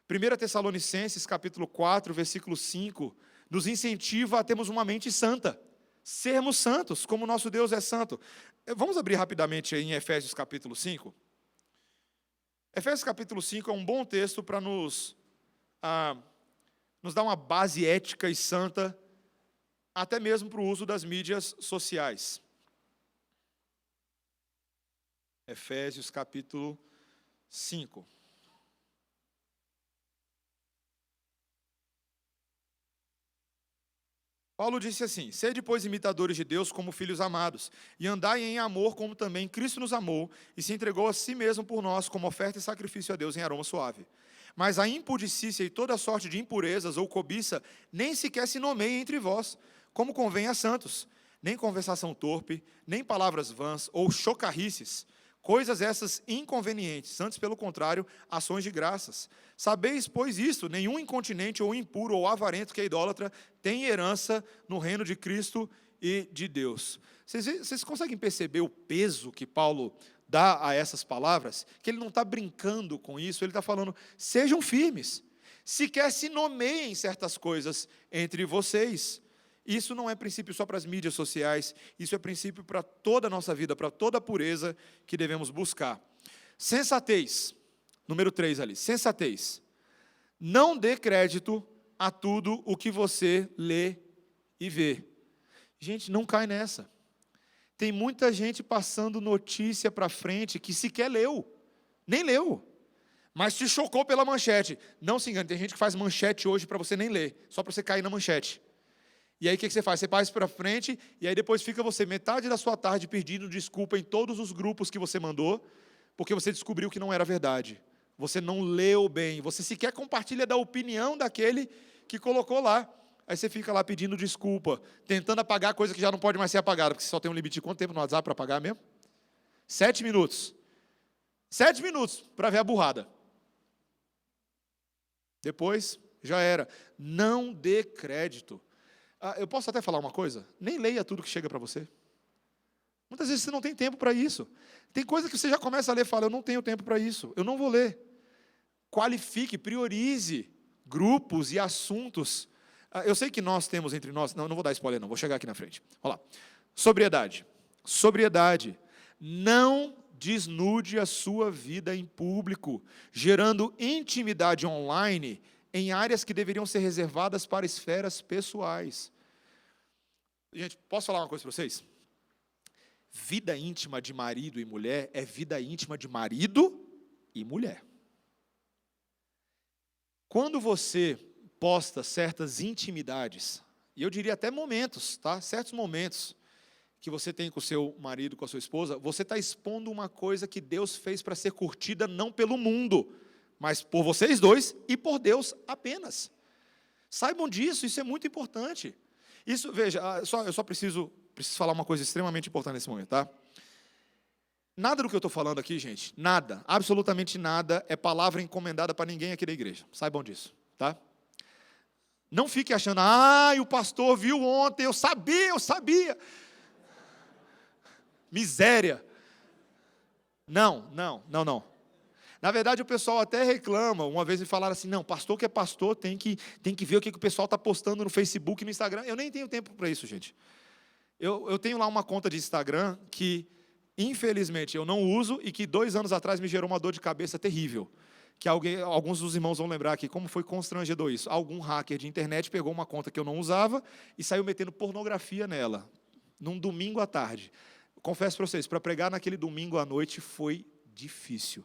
1 Tessalonicenses, capítulo 4, versículo 5, nos incentiva a termos uma mente santa. Sermos santos, como o nosso Deus é santo. Vamos abrir rapidamente aí em Efésios, capítulo 5. Efésios, capítulo 5 é um bom texto para nos dar uma base ética e santa, até mesmo para o uso das mídias sociais. Efésios capítulo 5. Paulo disse assim: sede, pois, imitadores de Deus como filhos amados, e andai em amor como também Cristo nos amou, e se entregou a si mesmo por nós como oferta e sacrifício a Deus em aroma suave. Mas a impudicícia e toda sorte de impurezas ou cobiça nem sequer se nomeiem entre vós, como convém a santos, nem conversação torpe, nem palavras vãs ou chocarrices, coisas essas inconvenientes, antes, pelo contrário, ações de graças. Sabeis, pois, isto: nenhum incontinente ou impuro ou avarento que é idólatra tem herança no reino de Cristo e de Deus. Vocês conseguem perceber o peso que Paulo dá a essas palavras? Que ele não está brincando com isso, ele está falando: sejam firmes, sequer se nomeiem certas coisas entre vocês. Isso não é princípio só para as mídias sociais, isso é princípio para toda a nossa vida, para toda a pureza que devemos buscar. Sensatez, número 3 ali, sensatez. Não dê crédito a tudo o que você lê e vê. Gente, não cai nessa. Tem muita gente passando notícia para frente que sequer leu, nem leu, mas se chocou pela manchete. Não se engane, tem gente que faz manchete hoje para você nem ler, só para você cair na manchete. E aí o que você faz? Você passa para frente, e aí depois fica você metade da sua tarde pedindo desculpa em todos os grupos que você mandou, porque você descobriu que não era verdade. Você não leu bem, você sequer compartilha da opinião daquele que colocou lá. Aí você fica lá pedindo desculpa, tentando apagar coisa que já não pode mais ser apagada, porque você só tem um limite de quanto tempo no WhatsApp para apagar mesmo? 7 minutos. 7 minutos para ver a burrada. Depois, já era. Não dê crédito. Eu posso até falar uma coisa? Nem leia tudo que chega para você. Muitas vezes você não tem tempo para isso. Tem coisa que você já começa a ler e fala: eu não tenho tempo para isso, eu não vou ler. Qualifique, priorize grupos e assuntos. Eu sei que nós temos entre nós, não vou dar spoiler não, vou chegar aqui na frente. Olha lá. Sobriedade. Sobriedade. Não desnude a sua vida em público, gerando intimidade online em áreas que deveriam ser reservadas para esferas pessoais. Gente, posso falar uma coisa para vocês? Vida íntima de marido e mulher é vida íntima de marido e mulher. Quando você posta certas intimidades, e eu diria até momentos, tá? Certos momentos que você tem com o seu marido, com a sua esposa, você está expondo uma coisa que Deus fez para ser curtida não pelo mundo, mas por vocês dois e por Deus apenas. Saibam disso, isso é muito importante. Isso, veja, eu só preciso falar uma coisa extremamente importante nesse momento, tá? Nada do que eu estou falando aqui, gente, nada, absolutamente nada, é palavra encomendada para ninguém aqui da igreja. Saibam disso, tá? Não fique achando: o pastor viu ontem, eu sabia. Miséria. Não. Na verdade, o pessoal até reclama. Uma vez me falaram assim: não, pastor que é pastor tem que ver o que o pessoal está postando no Facebook e no Instagram. Eu nem tenho tempo para isso, gente. Eu tenho lá uma conta de Instagram que, infelizmente, eu não uso e que 2 anos atrás me gerou uma dor de cabeça terrível. Que alguns dos irmãos vão lembrar aqui como foi constrangedor isso. Algum hacker de internet pegou uma conta que eu não usava e saiu metendo pornografia nela, num domingo à tarde. Confesso para vocês, para pregar naquele domingo à noite foi difícil.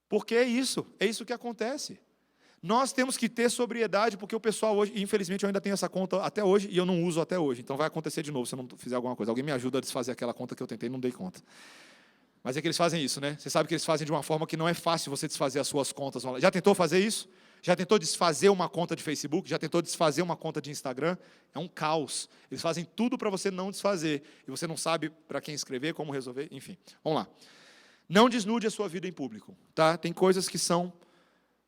Porque é isso que acontece. Nós temos que ter sobriedade, porque o pessoal hoje, infelizmente eu ainda tenho essa conta até hoje, e eu não uso até hoje, então vai acontecer de novo se eu não fizer alguma coisa. Alguém me ajuda a desfazer aquela conta que eu tentei e não dei conta. Mas é que eles fazem isso, né? Você sabe que eles fazem de uma forma que não é fácil você desfazer as suas contas online. Já tentou fazer isso? Já tentou desfazer uma conta de Facebook? Já tentou desfazer uma conta de Instagram? É um caos. Eles fazem tudo para você não desfazer, e você não sabe para quem escrever, como resolver, enfim. Vamos lá. Não desnude a sua vida em público, tá? Tem coisas que são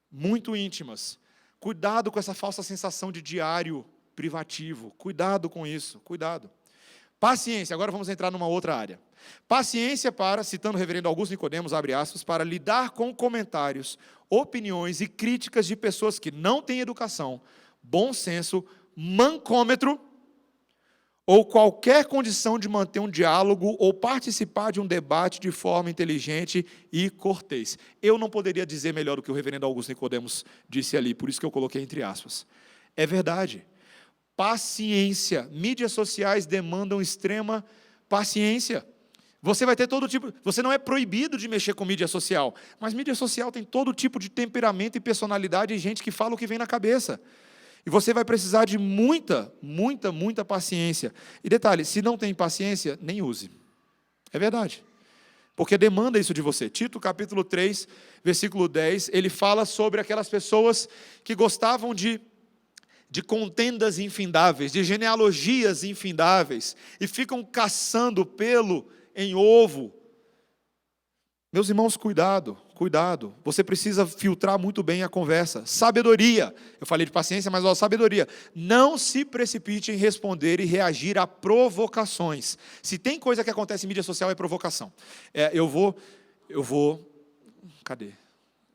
muito íntimas. Cuidado com essa falsa sensação de diário privativo. Cuidado com isso, cuidado. Paciência, agora vamos entrar numa outra área. Paciência para, citando o reverendo Augusto Nicodemos, abre aspas, para lidar com comentários, opiniões e críticas de pessoas que não têm educação, bom senso, mancômetro, ou qualquer condição de manter um diálogo ou participar de um debate de forma inteligente e cortês. Eu não poderia dizer melhor do que o reverendo Augusto Nicodemos disse ali, por isso que eu coloquei entre aspas. É verdade. Paciência. Mídias sociais demandam extrema paciência. Você vai ter todo tipo... Você não é proibido de mexer com mídia social, mas mídia social tem todo tipo de temperamento e personalidade e gente que fala o que vem na cabeça. E você vai precisar de muita, muita, muita paciência. E detalhe, se não tem paciência, nem use. É verdade. Porque demanda isso de você. Tito, capítulo 3, versículo 10, ele fala sobre aquelas pessoas que gostavam de contendas infindáveis, de genealogias infindáveis, e ficam caçando pelo em ovo. Meus irmãos, cuidado, cuidado. Você precisa filtrar muito bem a conversa. Sabedoria. Eu falei de paciência, mas sabedoria. Não se precipite em responder e reagir a provocações. Se tem coisa que acontece em mídia social, é provocação. Eu vou... Cadê?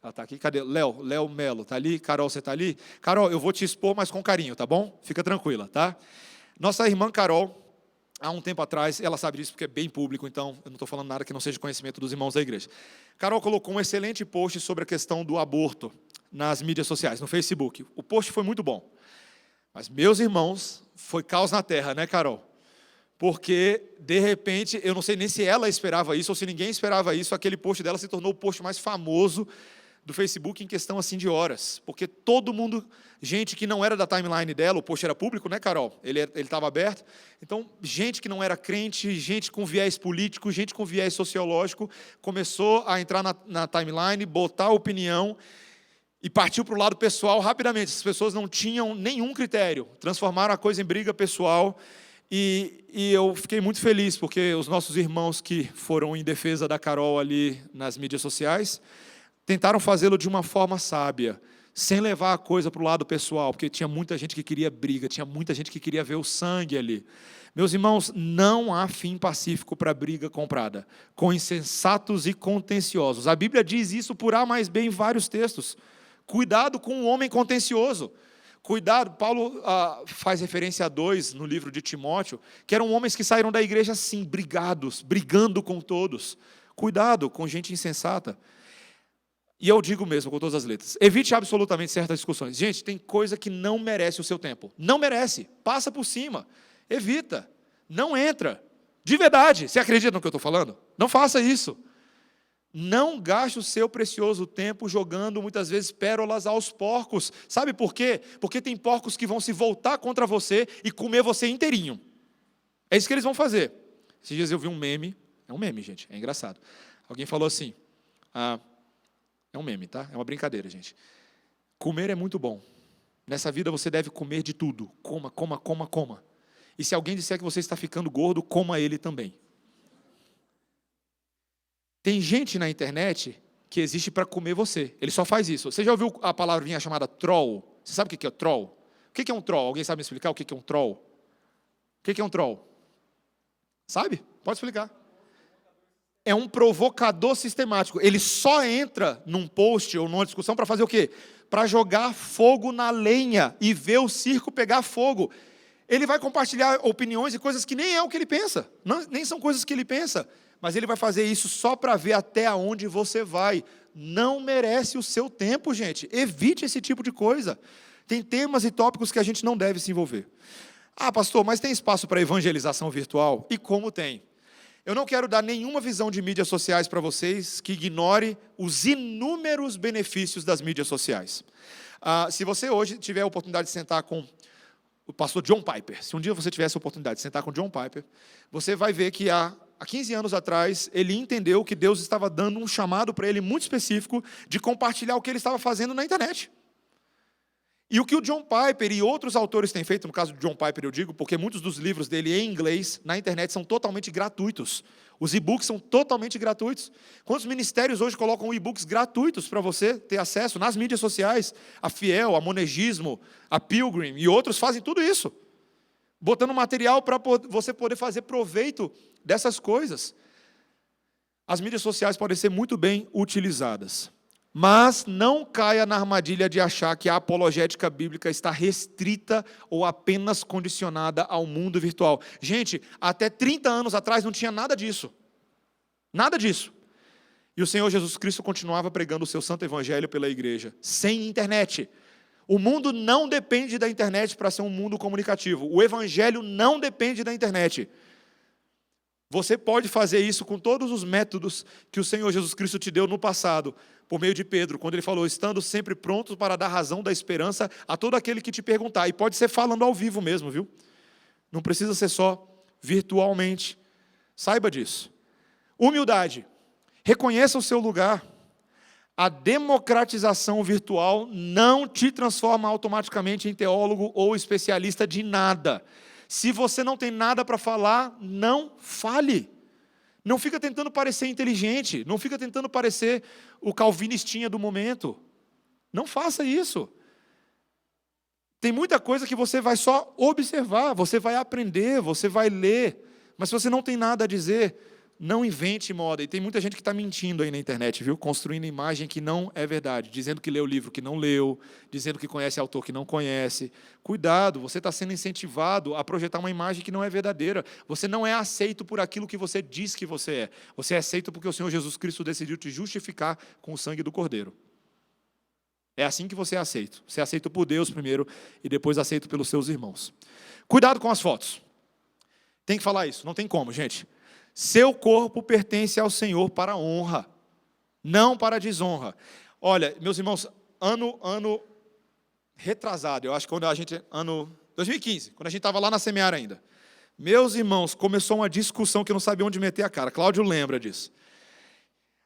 Ela está aqui. Cadê? Léo Melo, está ali? Carol, você está ali? Carol, eu vou te expor, mas com carinho, tá bom? Fica tranquila, tá? Nossa irmã Carol, há um tempo atrás, ela sabe disso porque é bem público, então eu não estou falando nada que não seja conhecimento dos irmãos da igreja. Carol colocou um excelente post sobre a questão do aborto nas mídias sociais, no Facebook. O post foi muito bom. Mas, meus irmãos, foi caos na terra, né, Carol? Porque, de repente, eu não sei nem se ela esperava isso ou se ninguém esperava isso, aquele post dela se tornou o post mais famoso do Facebook em questão assim de horas, porque todo mundo, gente que não era da timeline dela, o post era público, né, Carol? Ele estava aberto, então gente que não era crente, gente com viés político, gente com viés sociológico, começou a entrar na timeline, botar opinião e partiu para o lado pessoal rapidamente. As pessoas não tinham nenhum critério, transformaram a coisa em briga pessoal. E eu fiquei muito feliz, porque os nossos irmãos que foram em defesa da Carol ali nas mídias sociais tentaram fazê-lo de uma forma sábia, sem levar a coisa para o lado pessoal, porque tinha muita gente que queria briga, tinha muita gente que queria ver o sangue ali. Meus irmãos, não há fim pacífico para briga comprada, com insensatos e contenciosos. A Bíblia diz isso por A mais B em vários textos. Cuidado com o homem contencioso. Cuidado, Paulo faz referência a 2 no livro de Timóteo, que eram homens que saíram da igreja assim, brigando com todos. Cuidado com gente insensata. E eu digo mesmo, com todas as letras, evite absolutamente certas discussões. Gente, tem coisa que não merece o seu tempo. Não merece. Passa por cima. Evita. Não entra. De verdade. Você acredita no que eu estou falando? Não faça isso. Não gaste o seu precioso tempo jogando, muitas vezes, pérolas aos porcos. Sabe por quê? Porque tem porcos que vão se voltar contra você e comer você inteirinho. É isso que eles vão fazer. Esses dias eu vi um meme. É um meme, gente. É engraçado. Alguém falou assim... É um meme, tá? É uma brincadeira, gente. Comer é muito bom. Nessa vida você deve comer de tudo. Coma, coma, coma, coma. E se alguém disser que você está ficando gordo, coma ele também. Tem gente na internet que existe para comer você. Ele só faz isso. Você já ouviu a palavrinha chamada troll? Você sabe o que é troll? O que é um troll? Alguém sabe me explicar o que é um troll? O que é um troll? Sabe? Pode explicar. É um provocador sistemático. Ele só entra num post ou numa discussão para fazer o quê? Para jogar fogo na lenha e ver o circo pegar fogo. Ele vai compartilhar opiniões e coisas que nem é o que ele pensa. Nem são coisas que ele pensa. Mas ele vai fazer isso só para ver até onde você vai. Não merece o seu tempo, gente. Evite esse tipo de coisa. Tem temas e tópicos que a gente não deve se envolver. Ah, pastor, mas tem espaço para evangelização virtual? E como tem? Eu não quero dar nenhuma visão de mídias sociais para vocês que ignore os inúmeros benefícios das mídias sociais. Se você hoje tiver a oportunidade de sentar com o pastor John Piper, se um dia você tivesse a oportunidade de sentar com John Piper, você vai ver que há 15 anos atrás, ele entendeu que Deus estava dando um chamado para ele muito específico de compartilhar o que ele estava fazendo na internet. E o que o John Piper e outros autores têm feito, no caso do John Piper eu digo, porque muitos dos livros dele em inglês, na internet, são totalmente gratuitos. Os e-books são totalmente gratuitos. Quantos ministérios hoje colocam e-books gratuitos para você ter acesso nas mídias sociais? A Fiel, a Monegismo, a Pilgrim e outros fazem tudo isso. Botando material para você poder fazer proveito dessas coisas. As mídias sociais podem ser muito bem utilizadas. Mas não caia na armadilha de achar que a apologética bíblica está restrita ou apenas condicionada ao mundo virtual. Gente, até 30 anos atrás não tinha nada disso. Nada disso. E o Senhor Jesus Cristo continuava pregando o seu santo evangelho pela igreja, sem internet. O mundo não depende da internet para ser um mundo comunicativo. O evangelho não depende da internet. Você pode fazer isso com todos os métodos que o Senhor Jesus Cristo te deu no passado, por meio de Pedro, quando ele falou, estando sempre prontos para dar razão da esperança a todo aquele que te perguntar. E pode ser falando ao vivo mesmo, viu? Não precisa ser só virtualmente. Saiba disso. Humildade. Reconheça o seu lugar. A democratização virtual não te transforma automaticamente em teólogo ou especialista de nada. Se você não tem nada para falar, não fale. Não fica tentando parecer inteligente, não fica tentando parecer o calvinistinha do momento. Não faça isso. Tem muita coisa que você vai só observar, você vai aprender, você vai ler. Mas se você não tem nada a dizer, não invente moda. E tem muita gente que está mentindo aí na internet, viu? Construindo imagem que não é verdade, dizendo que leu o livro que não leu, dizendo que conhece autor que não conhece. Cuidado, você está sendo incentivado a projetar uma imagem que não é verdadeira. Você não é aceito por aquilo que você diz que você é. Você é aceito porque o Senhor Jesus Cristo decidiu te justificar com o sangue do Cordeiro. É assim que você é aceito. Você é aceito por Deus primeiro e depois aceito pelos seus irmãos. Cuidado com as fotos. Tem que falar isso, não tem como, gente. Seu corpo pertence ao Senhor para a honra, não para a desonra. Olha, meus irmãos, ano retrasado, eu acho que ano 2015, quando a gente estava lá na Semear ainda. Meus irmãos, começou uma discussão que eu não sabia onde meter a cara. Cláudio lembra disso.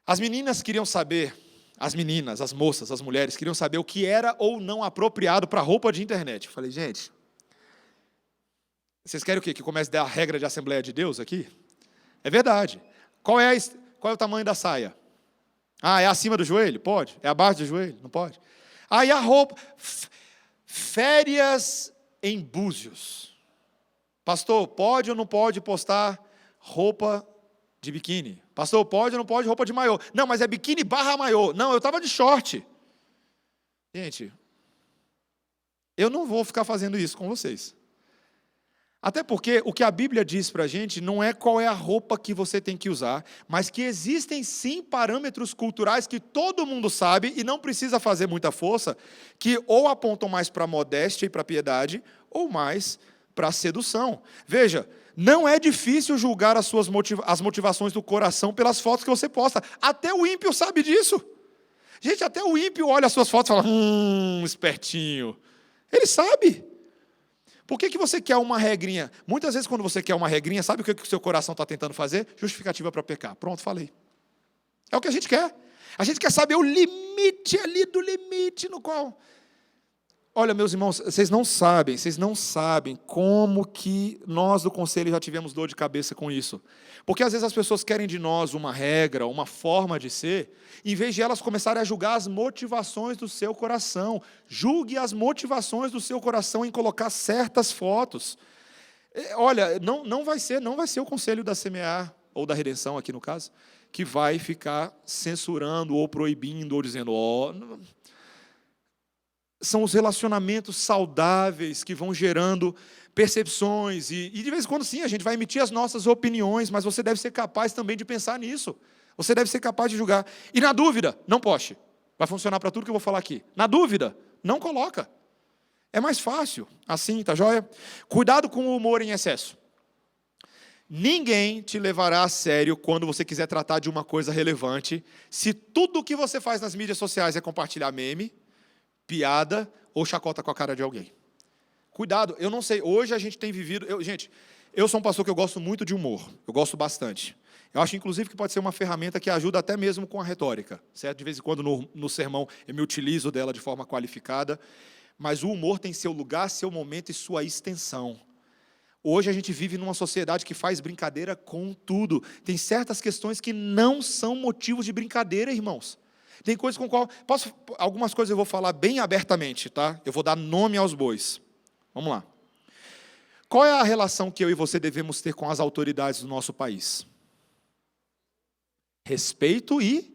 As meninas queriam saber, as meninas, as moças, as mulheres, queriam saber o que era ou não apropriado para roupa de internet. Eu falei, gente, vocês querem o quê? Que comece a dar a regra de Assembleia de Deus aqui? É verdade. Qual é o tamanho da saia? Ah, é acima do joelho? Pode. É abaixo do joelho? Não pode. Ah, e a roupa? Férias em Búzios. Pastor, pode ou não pode postar roupa de biquíni? Pastor, pode ou não pode roupa de maiô? Não, mas é biquíni barra maiô. Não, eu estava de short. Gente, eu não vou ficar fazendo isso com vocês. Até porque o que a Bíblia diz para a gente não é qual é a roupa que você tem que usar, mas que existem sim parâmetros culturais que todo mundo sabe e não precisa fazer muita força, que ou apontam mais para a modéstia e para a piedade, ou mais para a sedução. Veja, não é difícil julgar as motivações do coração pelas fotos que você posta. Até o ímpio sabe disso. Gente, até o ímpio olha as suas fotos e fala, espertinho. Ele sabe. Por que você quer uma regrinha? Muitas vezes, quando você quer uma regrinha, sabe o que o seu coração está tentando fazer? Justificativa para pecar. Pronto, falei. É o que a gente quer. A gente quer saber o limite ali do limite no qual... Olha, meus irmãos, vocês não sabem como que nós do conselho já tivemos dor de cabeça com isso. Porque às vezes as pessoas querem de nós uma regra, uma forma de ser, em vez de elas começarem a julgar as motivações do seu coração. Julgue as motivações do seu coração em colocar certas fotos. Olha, não vai ser o conselho da Semear, ou da Redenção aqui no caso, que vai ficar censurando ou proibindo, ou dizendo, são os relacionamentos saudáveis que vão gerando percepções. E de vez em quando, sim, a gente vai emitir as nossas opiniões, mas você deve ser capaz também de pensar nisso. Você deve ser capaz de julgar. E na dúvida, não poste. Vai funcionar para tudo que eu vou falar aqui. Na dúvida, não coloca. É mais fácil. Assim, tá joia? Cuidado com o humor em excesso. Ninguém te levará a sério quando você quiser tratar de uma coisa relevante, se tudo o que você faz nas mídias sociais é compartilhar meme, piada ou chacota com a cara de alguém. Cuidado, eu não sei, hoje a gente tem vivido... Eu sou um pastor que eu gosto muito de humor, eu gosto bastante. Eu acho, inclusive, que pode ser uma ferramenta que ajuda até mesmo com a retórica, certo? De vez em quando, no sermão, eu me utilizo dela de forma qualificada, mas o humor tem seu lugar, seu momento e sua extensão. Hoje a gente vive numa sociedade que faz brincadeira com tudo. Tem certas questões que não são motivos de brincadeira, irmãos. Tem coisas com qual... algumas coisas eu vou falar bem abertamente, tá? Eu vou dar nome aos bois. Vamos lá. Qual é a relação que eu e você devemos ter com as autoridades do nosso país? Respeito e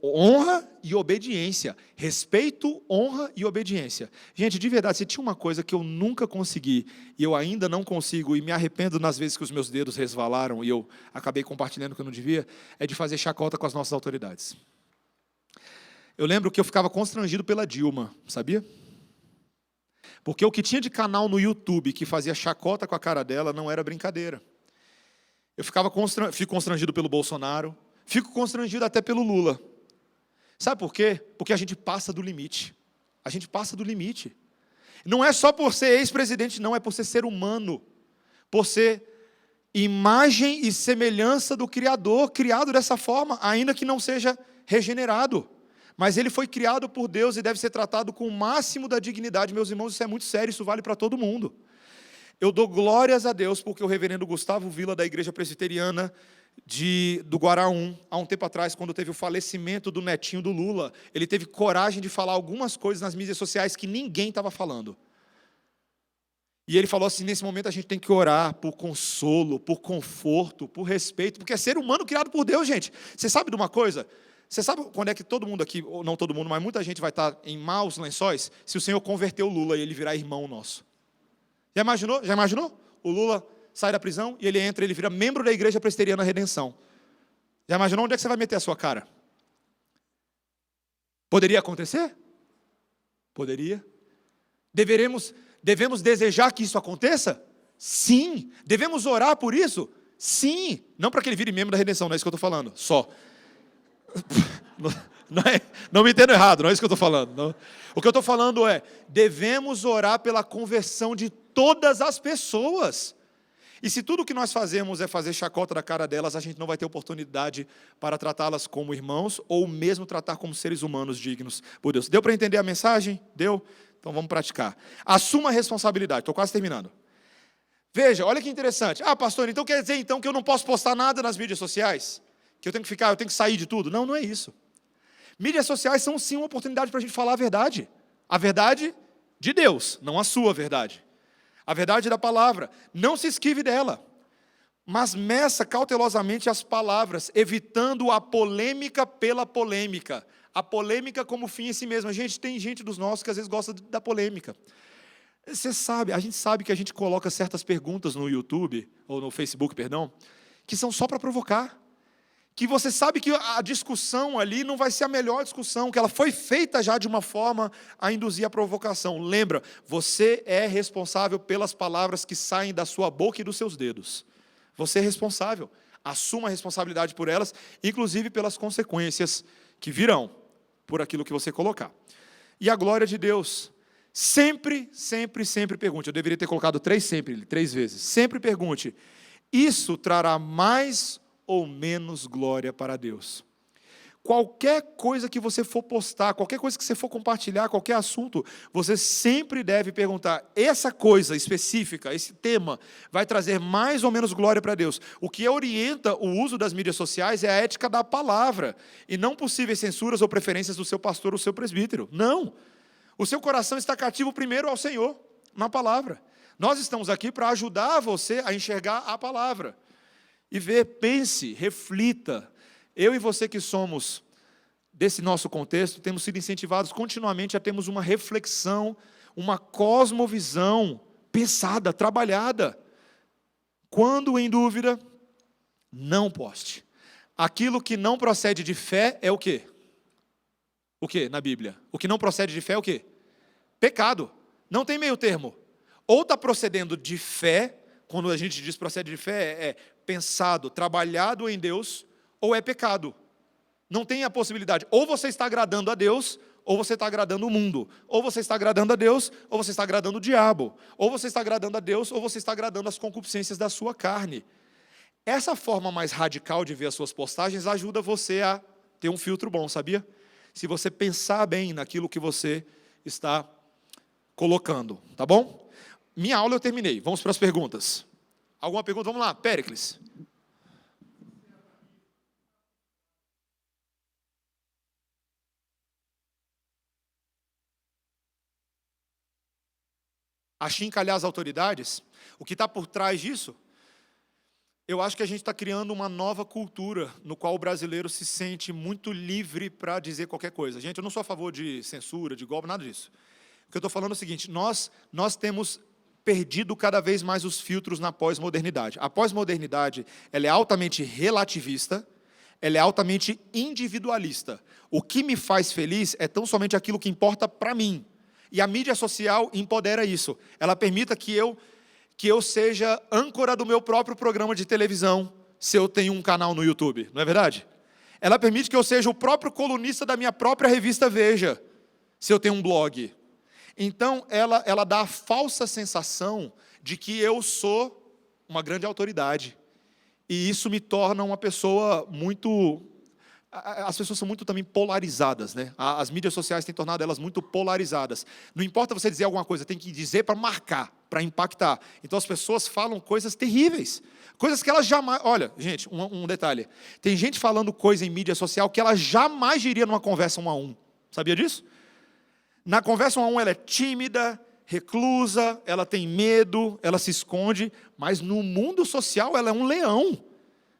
honra e obediência. Respeito, honra e obediência. Gente, de verdade, se tinha uma coisa que eu nunca consegui, e eu ainda não consigo, e me arrependo nas vezes que os meus dedos resvalaram, e eu acabei compartilhando o que eu não devia, é de fazer chacota com as nossas autoridades. Eu lembro que eu ficava constrangido pela Dilma, sabia? Porque o que tinha de canal no YouTube que fazia chacota com a cara dela não era brincadeira. Fico constrangido pelo Bolsonaro, fico constrangido até pelo Lula. Sabe por quê? Porque a gente passa do limite. A gente passa do limite. Não é só por ser ex-presidente, não, é por ser humano, por ser imagem e semelhança do Criador, criado dessa forma, ainda que não seja regenerado. Mas ele foi criado por Deus e deve ser tratado com o máximo da dignidade. Meus irmãos, isso é muito sério, isso vale para todo mundo. Eu dou glórias a Deus porque o reverendo Gustavo Vila, da Igreja Presbiteriana do Guaraú, há um tempo atrás, quando teve o falecimento do netinho do Lula, ele teve coragem de falar algumas coisas nas mídias sociais que ninguém estava falando. E ele falou assim, nesse momento a gente tem que orar por consolo, por conforto, por respeito, porque é ser humano criado por Deus, gente. Você sabe de uma coisa? Você sabe quando é que todo mundo aqui, ou não todo mundo, mas muita gente vai estar em maus lençóis, se o Senhor converter o Lula e ele virar irmão nosso? Já imaginou? Já imaginou? O Lula sai da prisão e ele entra, ele vira membro da Igreja Presbiteriana Redenção. Já imaginou onde é que você vai meter a sua cara? Poderia acontecer? Poderia. Devemos desejar que isso aconteça? Sim. Devemos orar por isso? Sim. Não para que ele vire membro da Redenção, não é isso que eu estou falando, só. Não me entendo errado, não é isso que eu estou falando. Não. O que eu estou falando é, devemos orar pela conversão de todas as pessoas. E se tudo o que nós fazemos é fazer chacota da cara delas, a gente não vai ter oportunidade para tratá-las como irmãos, ou mesmo tratar como seres humanos dignos por Deus. Deu para entender a mensagem? Deu? Então vamos praticar. Assuma a responsabilidade, estou quase terminando. Veja, olha que interessante. Ah, pastor, então quer dizer então que eu não posso postar nada nas mídias sociais? Que eu tenho que sair de tudo? Não, não é isso. Mídias sociais são sim uma oportunidade para a gente falar a verdade. A verdade de Deus, não a sua verdade. A verdade da palavra. Não se esquive dela. Mas meça cautelosamente as palavras, evitando a polêmica pela polêmica. A polêmica como fim em si mesma. Gente, tem gente dos nossos que às vezes gosta da polêmica. Você sabe, a gente sabe que a gente coloca certas perguntas no YouTube, ou no Facebook, perdão, que são só para provocar. Que você sabe que a discussão ali não vai ser a melhor discussão, que ela foi feita já de uma forma a induzir a provocação. Lembra, você é responsável pelas palavras que saem da sua boca e dos seus dedos. Você é responsável. Assuma a responsabilidade por elas, inclusive pelas consequências que virão por aquilo que você colocar. E a glória de Deus, sempre, sempre, sempre pergunte. Eu deveria ter colocado 3 vezes. Sempre pergunte, isso trará mais ou menos glória para Deus? Qualquer coisa que você for postar, qualquer coisa que você for compartilhar, qualquer assunto, você sempre deve perguntar, essa coisa específica, esse tema, vai trazer mais ou menos glória para Deus? O que orienta o uso das mídias sociais é a ética da palavra, e não possíveis censuras ou preferências do seu pastor ou do seu presbítero. Não. O seu coração está cativo primeiro ao Senhor, na palavra. Nós estamos aqui para ajudar você a enxergar a palavra. E ver, pense, reflita. Eu e você que somos desse nosso contexto, temos sido incentivados continuamente a termos uma reflexão, uma cosmovisão pensada, trabalhada. Quando em dúvida, não poste. Aquilo que não procede de fé é o quê? O quê na Bíblia? O que não procede de fé é o quê? Pecado. Não tem meio termo. Ou está procedendo de fé, quando a gente diz procede de fé, é pensado, trabalhado em Deus, ou é pecado. Não tem a possibilidade. Ou você está agradando a Deus, ou você está agradando o mundo. Ou você está agradando a Deus, ou você está agradando o diabo. Ou você está agradando a Deus, ou você está agradando as concupiscências da sua carne. Essa forma mais radical de ver as suas postagens ajuda você a ter um filtro bom, sabia? Se você pensar bem naquilo que você está colocando, tá bom? Minha aula eu terminei. Vamos para as perguntas. Alguma pergunta? Vamos lá, Péricles. Achincalhar as autoridades? O que está por trás disso? Eu acho que a gente está criando uma nova cultura, no qual o brasileiro se sente muito livre para dizer qualquer coisa. Gente, eu não sou a favor de censura, de golpe, nada disso. O que eu estou falando é o seguinte, nós temos perdido cada vez mais os filtros na pós-modernidade. A pós-modernidade, ela é altamente relativista, ela é altamente individualista. O que me faz feliz é tão somente aquilo que importa para mim. E a mídia social empodera isso. Ela permita que eu seja âncora do meu próprio programa de televisão, se eu tenho um canal no YouTube, não é verdade? Ela permite que eu seja o próprio colunista da minha própria revista Veja, se eu tenho um blog. Então, ela dá a falsa sensação de que eu sou uma grande autoridade. E isso me torna uma pessoa muito... As pessoas são muito também polarizadas, né? As mídias sociais têm tornado elas muito polarizadas. Não importa você dizer alguma coisa, tem que dizer para marcar, para impactar. Então as pessoas falam coisas terríveis, coisas que elas jamais... Olha, gente, um detalhe. Tem gente falando coisa em mídia social que ela jamais diria numa conversa 1 a 1. Sabia disso? Na conversa 1 a 1 ela é tímida, reclusa, ela tem medo, ela se esconde, mas no mundo social ela é um leão.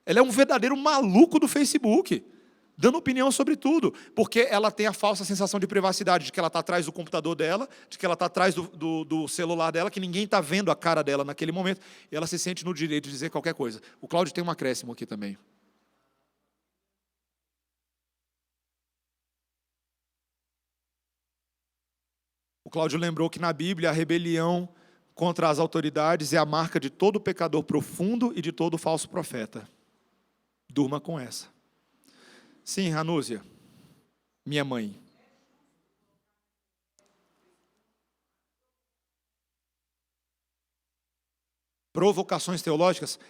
Ela é um verdadeiro maluco do Facebook, dando opinião sobre tudo, porque ela tem a falsa sensação de privacidade, de que ela está atrás do computador dela, de que ela está atrás do celular dela, que ninguém está vendo a cara dela naquele momento, e ela se sente no direito de dizer qualquer coisa. O Cláudio tem um acréscimo aqui também. O Cláudio lembrou que na Bíblia a rebelião contra as autoridades é a marca de todo pecador profundo e de todo falso profeta. Durma com essa. Sim, Ranúzia, minha mãe. Provocações teológicas?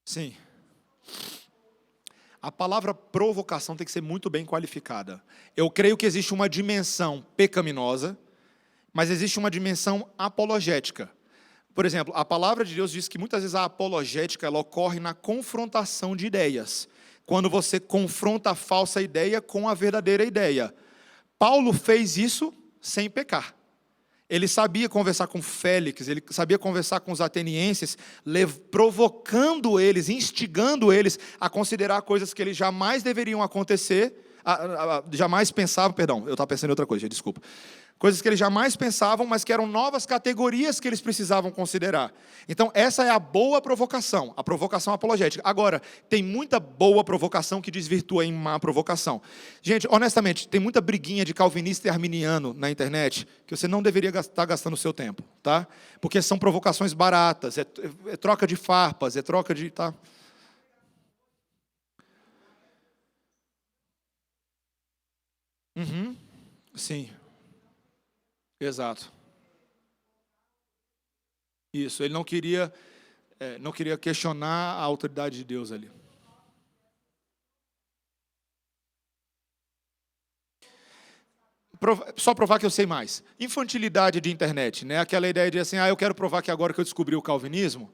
Sim. A palavra provocação tem que ser muito bem qualificada. Eu creio que existe uma dimensão pecaminosa, mas existe uma dimensão apologética. Por exemplo, a palavra de Deus diz que muitas vezes a apologética ela ocorre na confrontação de ideias. Quando você confronta a falsa ideia com a verdadeira ideia. Paulo fez isso sem pecar. Ele sabia conversar com Félix, ele sabia conversar com os atenienses, provocando eles, instigando eles a considerar coisas que eles jamais deveriam acontecer, jamais pensavam, perdão, eu estava pensando em outra coisa, desculpa. Coisas que eles jamais pensavam, mas que eram novas categorias que eles precisavam considerar. Então, essa é a boa provocação, a provocação apologética. Agora, tem muita boa provocação que desvirtua em má provocação. Gente, honestamente, tem muita briguinha de calvinista e arminiano na internet que você não deveria estar gastando o seu tempo, tá? Porque são provocações baratas, é troca de farpas, é troca de... Tá? Uhum, sim. Exato. Isso, ele não queria questionar a autoridade de Deus ali. Só provar que eu sei mais. Infantilidade de internet, né? Aquela ideia de assim, eu quero provar que agora que eu descobri o calvinismo.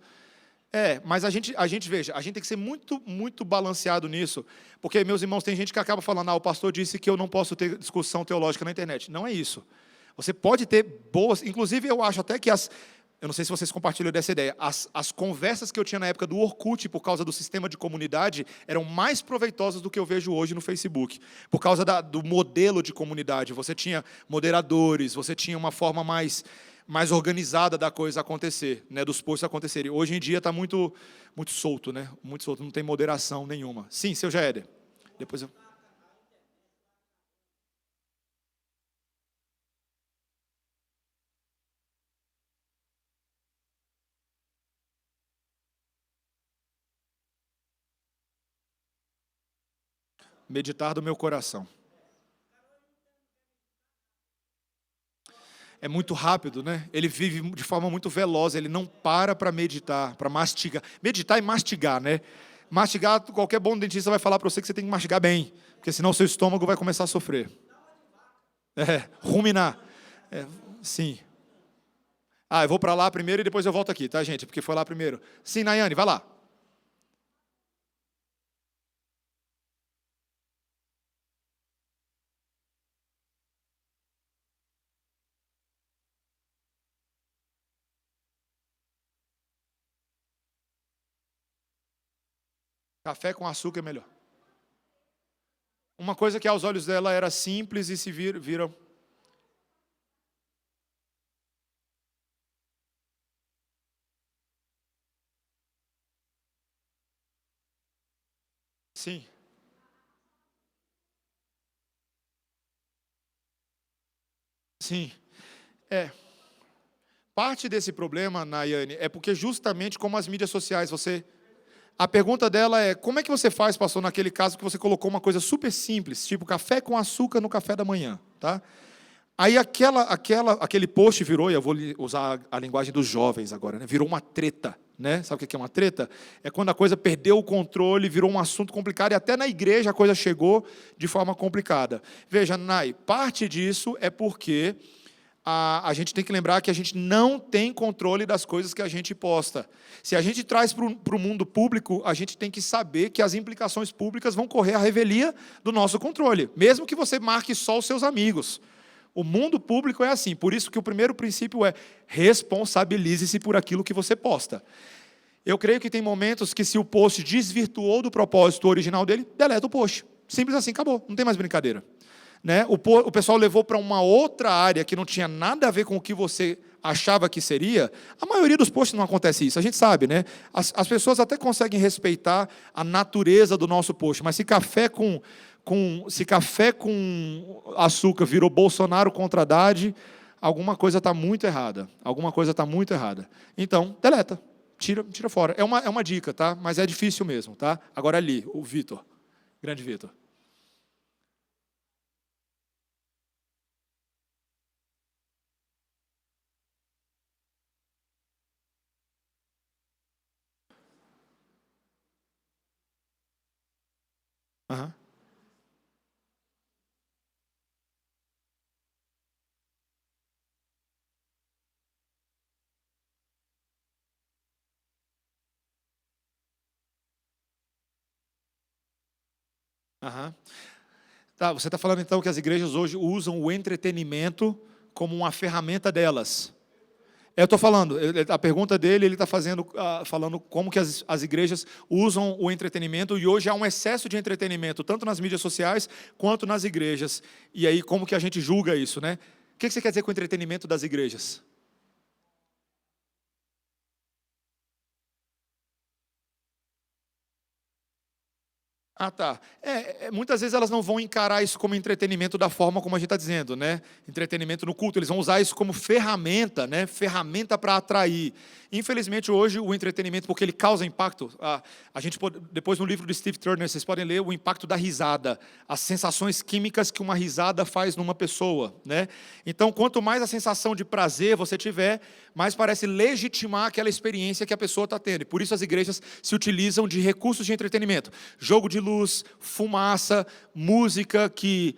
Mas veja, a gente tem que ser muito, muito balanceado nisso, porque, meus irmãos, tem gente que acaba falando, o pastor disse que eu não posso ter discussão teológica na internet. Não é isso. Você pode ter boas, inclusive eu acho até que eu não sei se vocês compartilham dessa ideia, as conversas que eu tinha na época do Orkut, por causa do sistema de comunidade, eram mais proveitosas do que eu vejo hoje no Facebook, por causa do modelo de comunidade. Você tinha moderadores, você tinha uma forma mais organizada da coisa acontecer, né, dos posts acontecerem. Hoje em dia está muito, muito solto, né? Muito solto, não tem moderação nenhuma. Sim, seu Jaéder. Depois eu... Meditar do meu coração. É muito rápido, né? Ele vive de forma muito veloz, ele não para meditar, para mastigar. Meditar e mastigar, né? Mastigar, qualquer bom dentista vai falar para você que você tem que mastigar bem, porque senão seu estômago vai começar a sofrer. Ruminar. Sim. Eu vou para lá primeiro e depois eu volto aqui, tá, gente? Porque foi lá primeiro. Sim, Nayane, vai lá. Café com açúcar é melhor. Uma coisa que aos olhos dela era simples e se viram. Sim. Sim. parte desse problema, Nayane, é porque justamente como as mídias sociais, a pergunta dela é, como é que você faz, pastor, naquele caso que você colocou uma coisa super simples, tipo café com açúcar no café da manhã, tá? Aí aquele post virou, e eu vou usar a linguagem dos jovens agora, né? Virou uma treta, né? Sabe o que é uma treta? É quando a coisa perdeu o controle, virou um assunto complicado, e até na igreja a coisa chegou de forma complicada. Veja, Nai, parte disso é porque a gente tem que lembrar que a gente não tem controle das coisas que a gente posta. Se a gente traz para o mundo público, a gente tem que saber que as implicações públicas vão correr à revelia do nosso controle, mesmo que você marque só os seus amigos. O mundo público é assim, por isso que o primeiro princípio é responsabilize-se por aquilo que você posta. Eu creio que tem momentos que se o post desvirtuou do propósito original dele, deleta o post. Simples assim, acabou, não tem mais brincadeira. Né? O pessoal levou para uma outra área que não tinha nada a ver com o que você achava que seria. A maioria dos posts não acontece isso, a gente sabe, né? As pessoas até conseguem respeitar a natureza do nosso post, mas se café com açúcar virou Bolsonaro contra Haddad, alguma coisa está muito errada. Alguma coisa está muito errada. Então, deleta. Tira fora. É uma dica, tá? Mas é difícil mesmo, tá? Agora ali, o Vitor. Grande Vitor. Aham. Aham. Tá, você está falando então que as igrejas hoje usam o entretenimento como uma ferramenta delas. Eu estou falando, a pergunta dele, ele está falando como que as igrejas usam o entretenimento, e hoje há um excesso de entretenimento, tanto nas mídias sociais quanto nas igrejas. E aí, como que a gente julga isso, né? O que você quer dizer com o entretenimento das igrejas? Ah, tá. Muitas vezes elas não vão encarar isso como entretenimento da forma como a gente está dizendo, né? Entretenimento no culto. Eles vão usar isso como ferramenta, né? Ferramenta para atrair. Infelizmente, hoje, o entretenimento, porque ele causa impacto, a gente depois no livro de Steve Turner, vocês podem ler o impacto da risada, as sensações químicas que uma risada faz numa pessoa, né? Então, quanto mais a sensação de prazer você tiver, mais parece legitimar aquela experiência que a pessoa está tendo. E por isso as igrejas se utilizam de recursos de entretenimento. Jogo de luz, fumaça, música que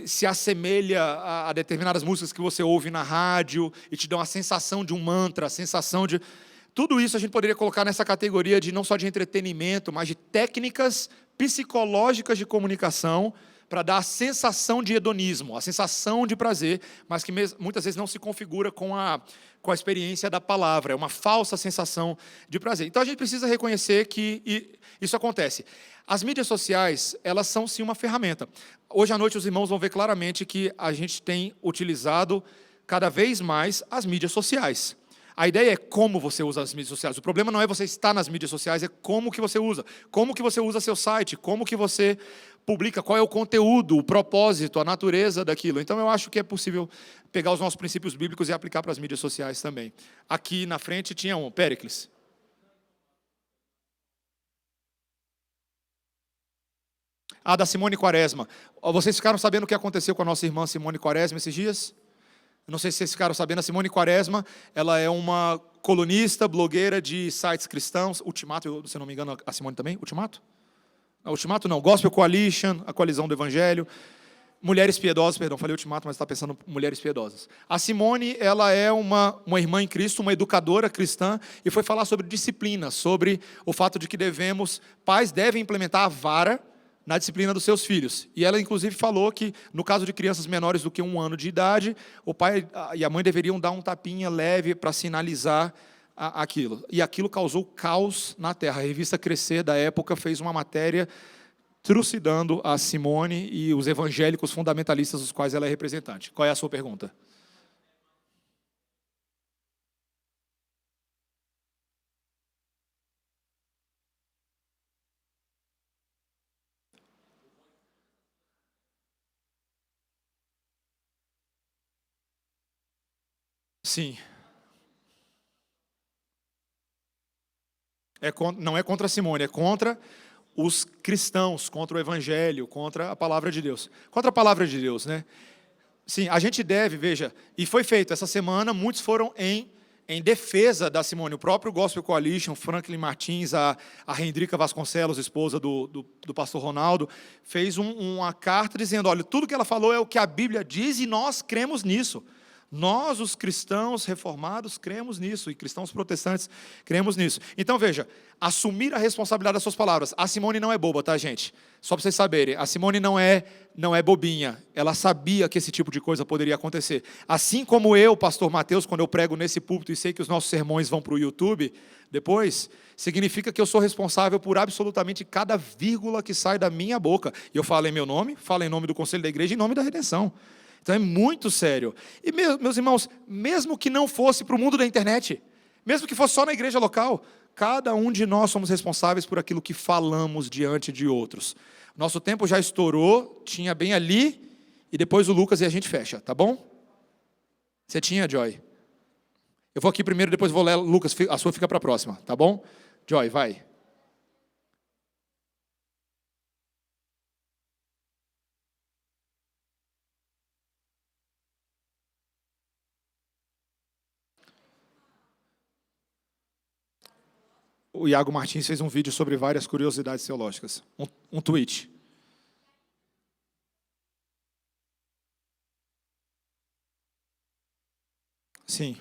se assemelha a determinadas músicas que você ouve na rádio e te dão a sensação de um mantra, a sensação de... Tudo isso a gente poderia colocar nessa categoria de não só de entretenimento, mas de técnicas psicológicas de comunicação para dar a sensação de hedonismo, a sensação de prazer, mas que muitas vezes não se configura com a experiência da palavra, é uma falsa sensação de prazer. Então a gente precisa reconhecer que isso acontece. As mídias sociais, elas são sim uma ferramenta. Hoje à noite os irmãos vão ver claramente que a gente tem utilizado cada vez mais as mídias sociais. A ideia é como você usa as mídias sociais. O problema não é você estar nas mídias sociais, é como que você usa. Como que você usa seu site, como que você publica, qual é o conteúdo, o propósito, a natureza daquilo. Então eu acho que é possível pegar os nossos princípios bíblicos e aplicar para as mídias sociais também. Aqui na frente tinha um, Péricles. Da Simone Quaresma. Vocês ficaram sabendo o que aconteceu com a nossa irmã Simone Quaresma esses dias? Não sei se vocês ficaram sabendo, a Simone Quaresma, ela é uma colunista, blogueira de sites cristãos. Ultimato, se não me engano, a Simone também? Ultimato? Não, Ultimato não. Gospel Coalition, a Coalizão do Evangelho. Mulheres Piedosas, perdão, falei Ultimato, mas está pensando em Mulheres Piedosas. A Simone, ela é uma irmã em Cristo, uma educadora cristã, e foi falar sobre disciplina, sobre o fato de que pais devem implementar a vara na disciplina dos seus filhos. E ela, inclusive, falou que, no caso de crianças menores do que 1 ano de idade, o pai e a mãe deveriam dar um tapinha leve para sinalizar aquilo. E aquilo causou caos na terra. A revista Crescer, da época, fez uma matéria trucidando a Simone e os evangélicos fundamentalistas dos quais ela é representante. Qual é a sua pergunta? Sim. Não é contra Simone, é contra os cristãos, contra o evangelho, contra a palavra de Deus. Contra a palavra de Deus, né? Sim, a gente deve, veja, e foi feito essa semana, muitos foram em defesa da Simone. O próprio Gospel Coalition, Franklin Martins, a Rendrica Vasconcelos, esposa do pastor Ronaldo, fez uma carta dizendo, olha, tudo que ela falou é o que a Bíblia diz e nós cremos nisso. Nós, os cristãos reformados, cremos nisso, e cristãos protestantes cremos nisso. Então, veja, assumir a responsabilidade das suas palavras. A Simone não é boba, tá, gente? Só para vocês saberem, a Simone não é bobinha. Ela sabia que esse tipo de coisa poderia acontecer. Assim como eu, pastor Mateus, quando eu prego nesse púlpito e sei que os nossos sermões vão para o YouTube depois, significa que eu sou responsável por absolutamente cada vírgula que sai da minha boca. E eu falo em meu nome, falo em nome do Conselho da Igreja, em nome da redenção. Então é muito sério. E meus irmãos, mesmo que não fosse para o mundo da internet, mesmo que fosse só na igreja local, cada um de nós somos responsáveis por aquilo que falamos diante de outros. Nosso tempo já estourou, tinha bem ali, e depois o Lucas e a gente fecha, tá bom? Você tinha, Joy? Eu vou aqui primeiro, depois vou ler, Lucas, a sua fica para a próxima, tá bom? Joy, vai. O Iago Martins fez um vídeo sobre várias curiosidades teológicas. Um tweet. Sim.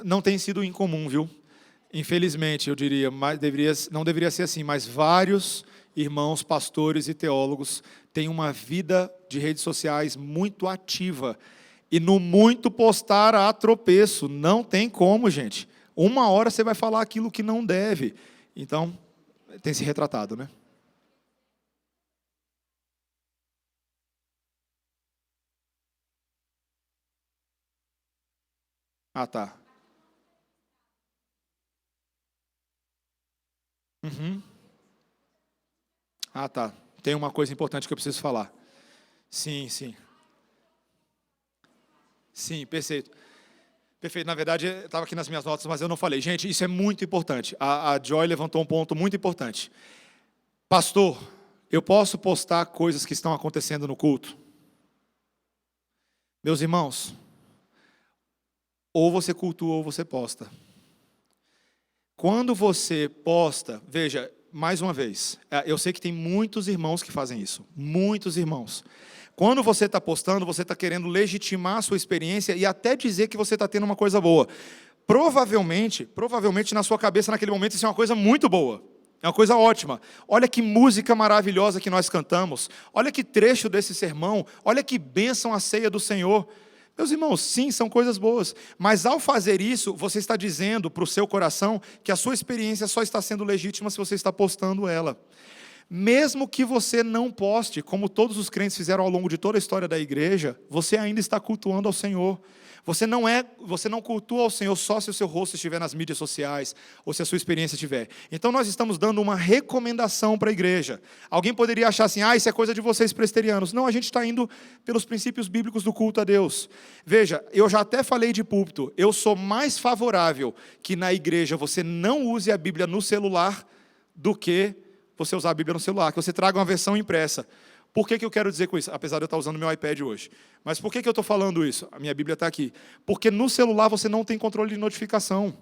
Não tem sido incomum, viu? Infelizmente, eu diria, não deveria ser assim, mas vários irmãos, pastores e teólogos têm uma vida de redes sociais muito ativa. E no muito postar há tropeço. Não tem como, gente. Uma hora você vai falar aquilo que não deve. Então, tem se retratado, né? Ah, tá. Uhum. Ah, tá. Tem uma coisa importante que eu preciso falar. Sim, sim. Sim, perfeito. Perfeito. Na verdade, estava aqui nas minhas notas, mas eu não falei. Gente, isso é muito importante. A Joy levantou um ponto muito importante. Pastor, eu posso postar coisas que estão acontecendo no culto? Meus irmãos, ou você cultua ou você posta. Quando você posta, veja, mais uma vez, eu sei que tem muitos irmãos que fazem isso. Muitos irmãos. Quando você está postando, você está querendo legitimar a sua experiência e até dizer que você está tendo uma coisa boa. Provavelmente na sua cabeça, naquele momento, isso é uma coisa muito boa. É uma coisa ótima. Olha que música maravilhosa que nós cantamos. Olha que trecho desse sermão. Olha que bênção a ceia do Senhor. Meus irmãos, sim, são coisas boas. Mas ao fazer isso, você está dizendo para o seu coração que a sua experiência só está sendo legítima se você está postando ela. Mesmo que você não poste, como todos os crentes fizeram ao longo de toda a história da igreja, você ainda está cultuando ao Senhor. Você não cultua ao Senhor só se o seu rosto estiver nas mídias sociais ou se a sua experiência estiver. Então nós estamos dando uma recomendação para a igreja. Alguém poderia achar assim, isso é coisa de vocês presbiterianos. Não, a gente está indo pelos princípios bíblicos do culto a Deus. Veja, eu já até falei de púlpito, eu sou mais favorável que na igreja você não use a Bíblia no celular do que você usar a Bíblia no celular, que você traga uma versão impressa. Por que eu quero dizer com isso? Apesar de eu estar usando meu iPad hoje. Mas por que eu estou falando isso? A minha Bíblia está aqui. Porque no celular você não tem controle de notificação.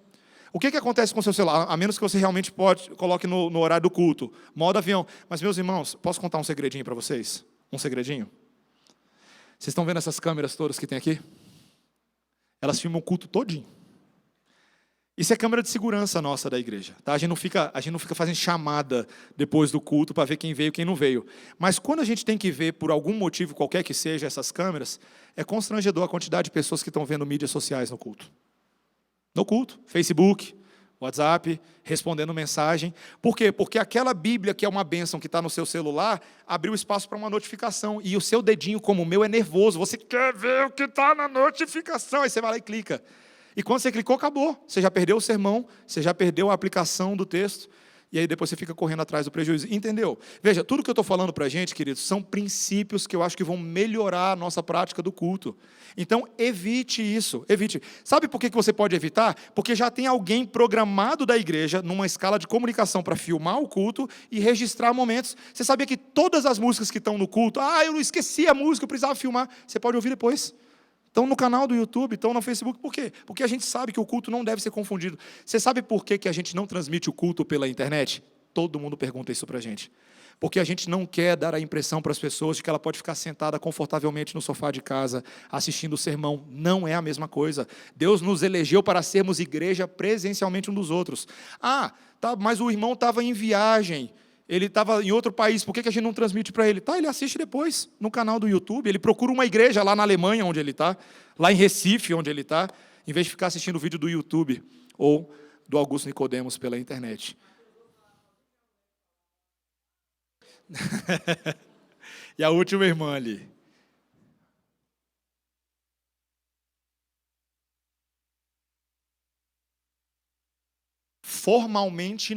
O que acontece com o seu celular? A menos que você realmente coloque no horário do culto, modo avião. Mas, meus irmãos, posso contar um segredinho para vocês? Um segredinho? Vocês estão vendo essas câmeras todas que tem aqui? Elas filmam o culto todinho. Isso é câmera de segurança nossa da igreja. Tá? A gente não fica fazendo chamada depois do culto para ver quem veio e quem não veio. Mas quando a gente tem que ver, por algum motivo qualquer que seja, essas câmeras, é constrangedor a quantidade de pessoas que estão vendo mídias sociais no culto. No culto, Facebook, WhatsApp, respondendo mensagem. Por quê? Porque aquela Bíblia que é uma bênção que está no seu celular, abriu espaço para uma notificação. E o seu dedinho, como o meu, é nervoso. Você quer ver o que está na notificação. Aí você vai lá e clica. E quando você clicou, acabou. Você já perdeu o sermão, você já perdeu a aplicação do texto. E aí depois você fica correndo atrás do prejuízo. Entendeu? Veja, tudo que eu estou falando para a gente, queridos, são princípios que eu acho que vão melhorar a nossa prática do culto. Então, evite isso, evite. Sabe por que você pode evitar? Porque já tem alguém programado da igreja, numa escala de comunicação, para filmar o culto e registrar momentos. Você sabia que todas as músicas que estão no culto, eu não esqueci a música, eu precisava filmar, você pode ouvir depois. Estão no canal do YouTube, estão no Facebook. Por quê? Porque a gente sabe que o culto não deve ser confundido. Você sabe por que a gente não transmite o culto pela internet? Todo mundo pergunta isso para a gente. Porque a gente não quer dar a impressão para as pessoas de que ela pode ficar sentada confortavelmente no sofá de casa, assistindo o sermão. Não é a mesma coisa. Deus nos elegeu para sermos igreja presencialmente um dos outros. Mas o irmão estava em viagem. Ele estava em outro país, por que a gente não transmite para ele? Ele assiste depois, no canal do YouTube, ele procura uma igreja lá na Alemanha, onde ele está, lá em Recife, onde ele está, em vez de ficar assistindo o vídeo do YouTube, ou do Augusto Nicodemos pela internet. E a última irmã ali. Formalmente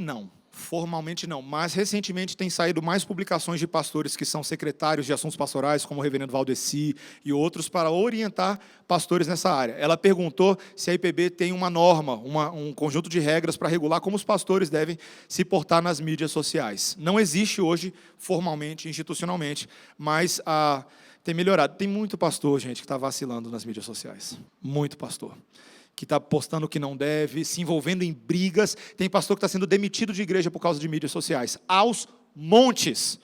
não, mas recentemente tem saído mais publicações de pastores que são secretários de assuntos pastorais, como o reverendo Valdeci e outros, para orientar pastores nessa área. Ela perguntou se a IPB tem uma norma, um conjunto de regras para regular como os pastores devem se portar nas mídias sociais. Não existe hoje, formalmente, institucionalmente, mas tem melhorado. Tem muito pastor, gente, que está vacilando nas mídias sociais. Muito pastor. Que está postando o que não deve, se envolvendo em brigas. Tem pastor que está sendo demitido de igreja por causa de mídias sociais. Aos montes,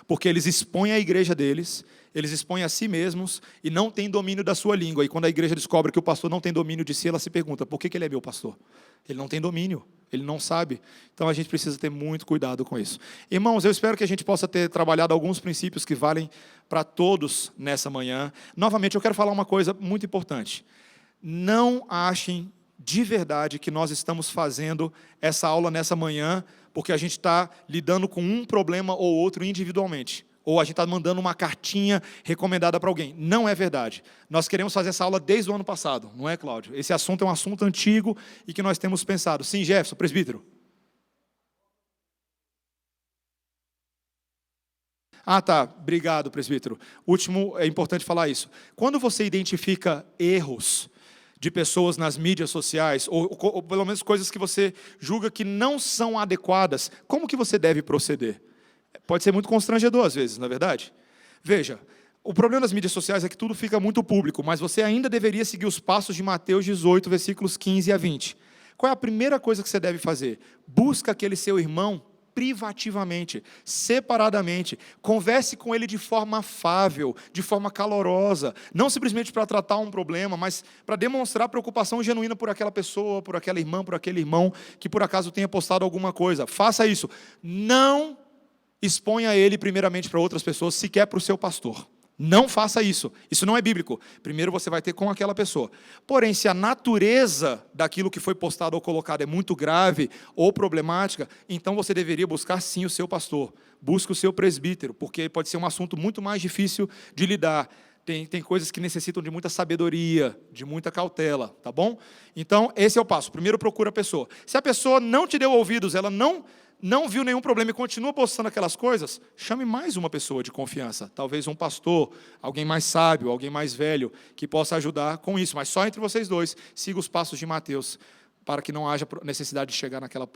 porque eles expõem a igreja deles, eles expõem a si mesmos e não têm domínio da sua língua. E quando a igreja descobre que o pastor não tem domínio de si, ela se pergunta, por que ele é meu pastor? Ele não tem domínio, ele não sabe. Então a gente precisa ter muito cuidado com isso. Irmãos, eu espero que a gente possa ter trabalhado alguns princípios que valem para todos nessa manhã. Novamente, eu quero falar uma coisa muito importante. Não achem de verdade que nós estamos fazendo essa aula nessa manhã porque a gente está lidando com um problema ou outro individualmente. Ou a gente está mandando uma cartinha recomendada para alguém. Não é verdade. Nós queremos fazer essa aula desde o ano passado, não é, Cláudio? Esse assunto é um assunto antigo e que nós temos pensado. Sim, Jefferson, presbítero. Obrigado, presbítero. Último, é importante falar isso. Quando você identifica erros de pessoas nas mídias sociais, ou pelo menos coisas que você julga que não são adequadas, como que você deve proceder? Pode ser muito constrangedor às vezes, não é verdade? Veja, o problema das mídias sociais é que tudo fica muito público, mas você ainda deveria seguir os passos de Mateus 18, versículos 15 a 20. Qual é a primeira coisa que você deve fazer? Busca aquele seu irmão privativamente, separadamente, converse com ele de forma afável, de forma calorosa, não simplesmente para tratar um problema, mas para demonstrar preocupação genuína por aquela pessoa, por aquela irmã, por aquele irmão que por acaso tenha postado alguma coisa. Faça isso. Não exponha ele primeiramente para outras pessoas, sequer para o seu pastor. Não faça isso. Isso não é bíblico. Primeiro você vai ter com aquela pessoa. Porém, se a natureza daquilo que foi postado ou colocado é muito grave ou problemática, então você deveria buscar sim o seu pastor. Busque o seu presbítero, porque pode ser um assunto muito mais difícil de lidar. Tem coisas que necessitam de muita sabedoria, de muita cautela, tá bom? Então, esse é o passo. Primeiro procura a pessoa. Se a pessoa não te deu ouvidos, ela não viu nenhum problema e continua postando aquelas coisas, chame mais uma pessoa de confiança, talvez um pastor, alguém mais sábio, alguém mais velho, que possa ajudar com isso, mas só entre vocês dois, siga os passos de Mateus, para que não haja necessidade de chegar naquela...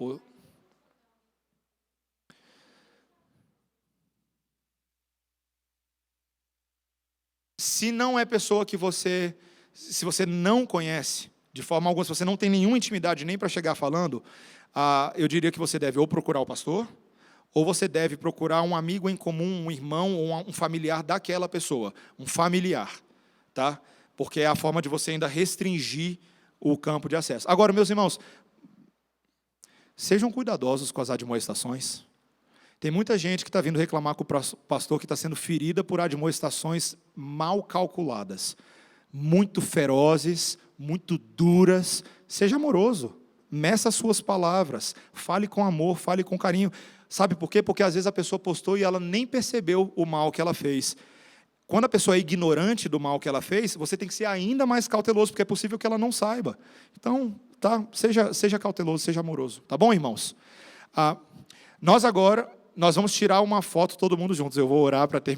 Se não é pessoa que se você não conhece, de forma alguma, se você não tem nenhuma intimidade nem para chegar falando, eu diria que você deve ou procurar o pastor, ou você deve procurar um amigo em comum, um irmão ou um familiar daquela pessoa, um familiar, tá? Porque é a forma de você ainda restringir o campo de acesso. Agora, meus irmãos, sejam cuidadosos com as admoestações. Tem muita gente que está vindo reclamar com o pastor que está sendo ferida por admoestações mal calculadas, muito ferozes, muito duras. Seja amoroso. Meça as suas palavras, fale com amor, fale com carinho. Sabe por quê? Porque às vezes a pessoa postou e ela nem percebeu o mal que ela fez. Quando a pessoa é ignorante do mal que ela fez, você tem que ser ainda mais cauteloso, porque é possível que ela não saiba. Então, tá? Seja cauteloso, seja amoroso. Tá bom, irmãos? Nós vamos tirar uma foto todo mundo juntos. Eu vou orar para terminar.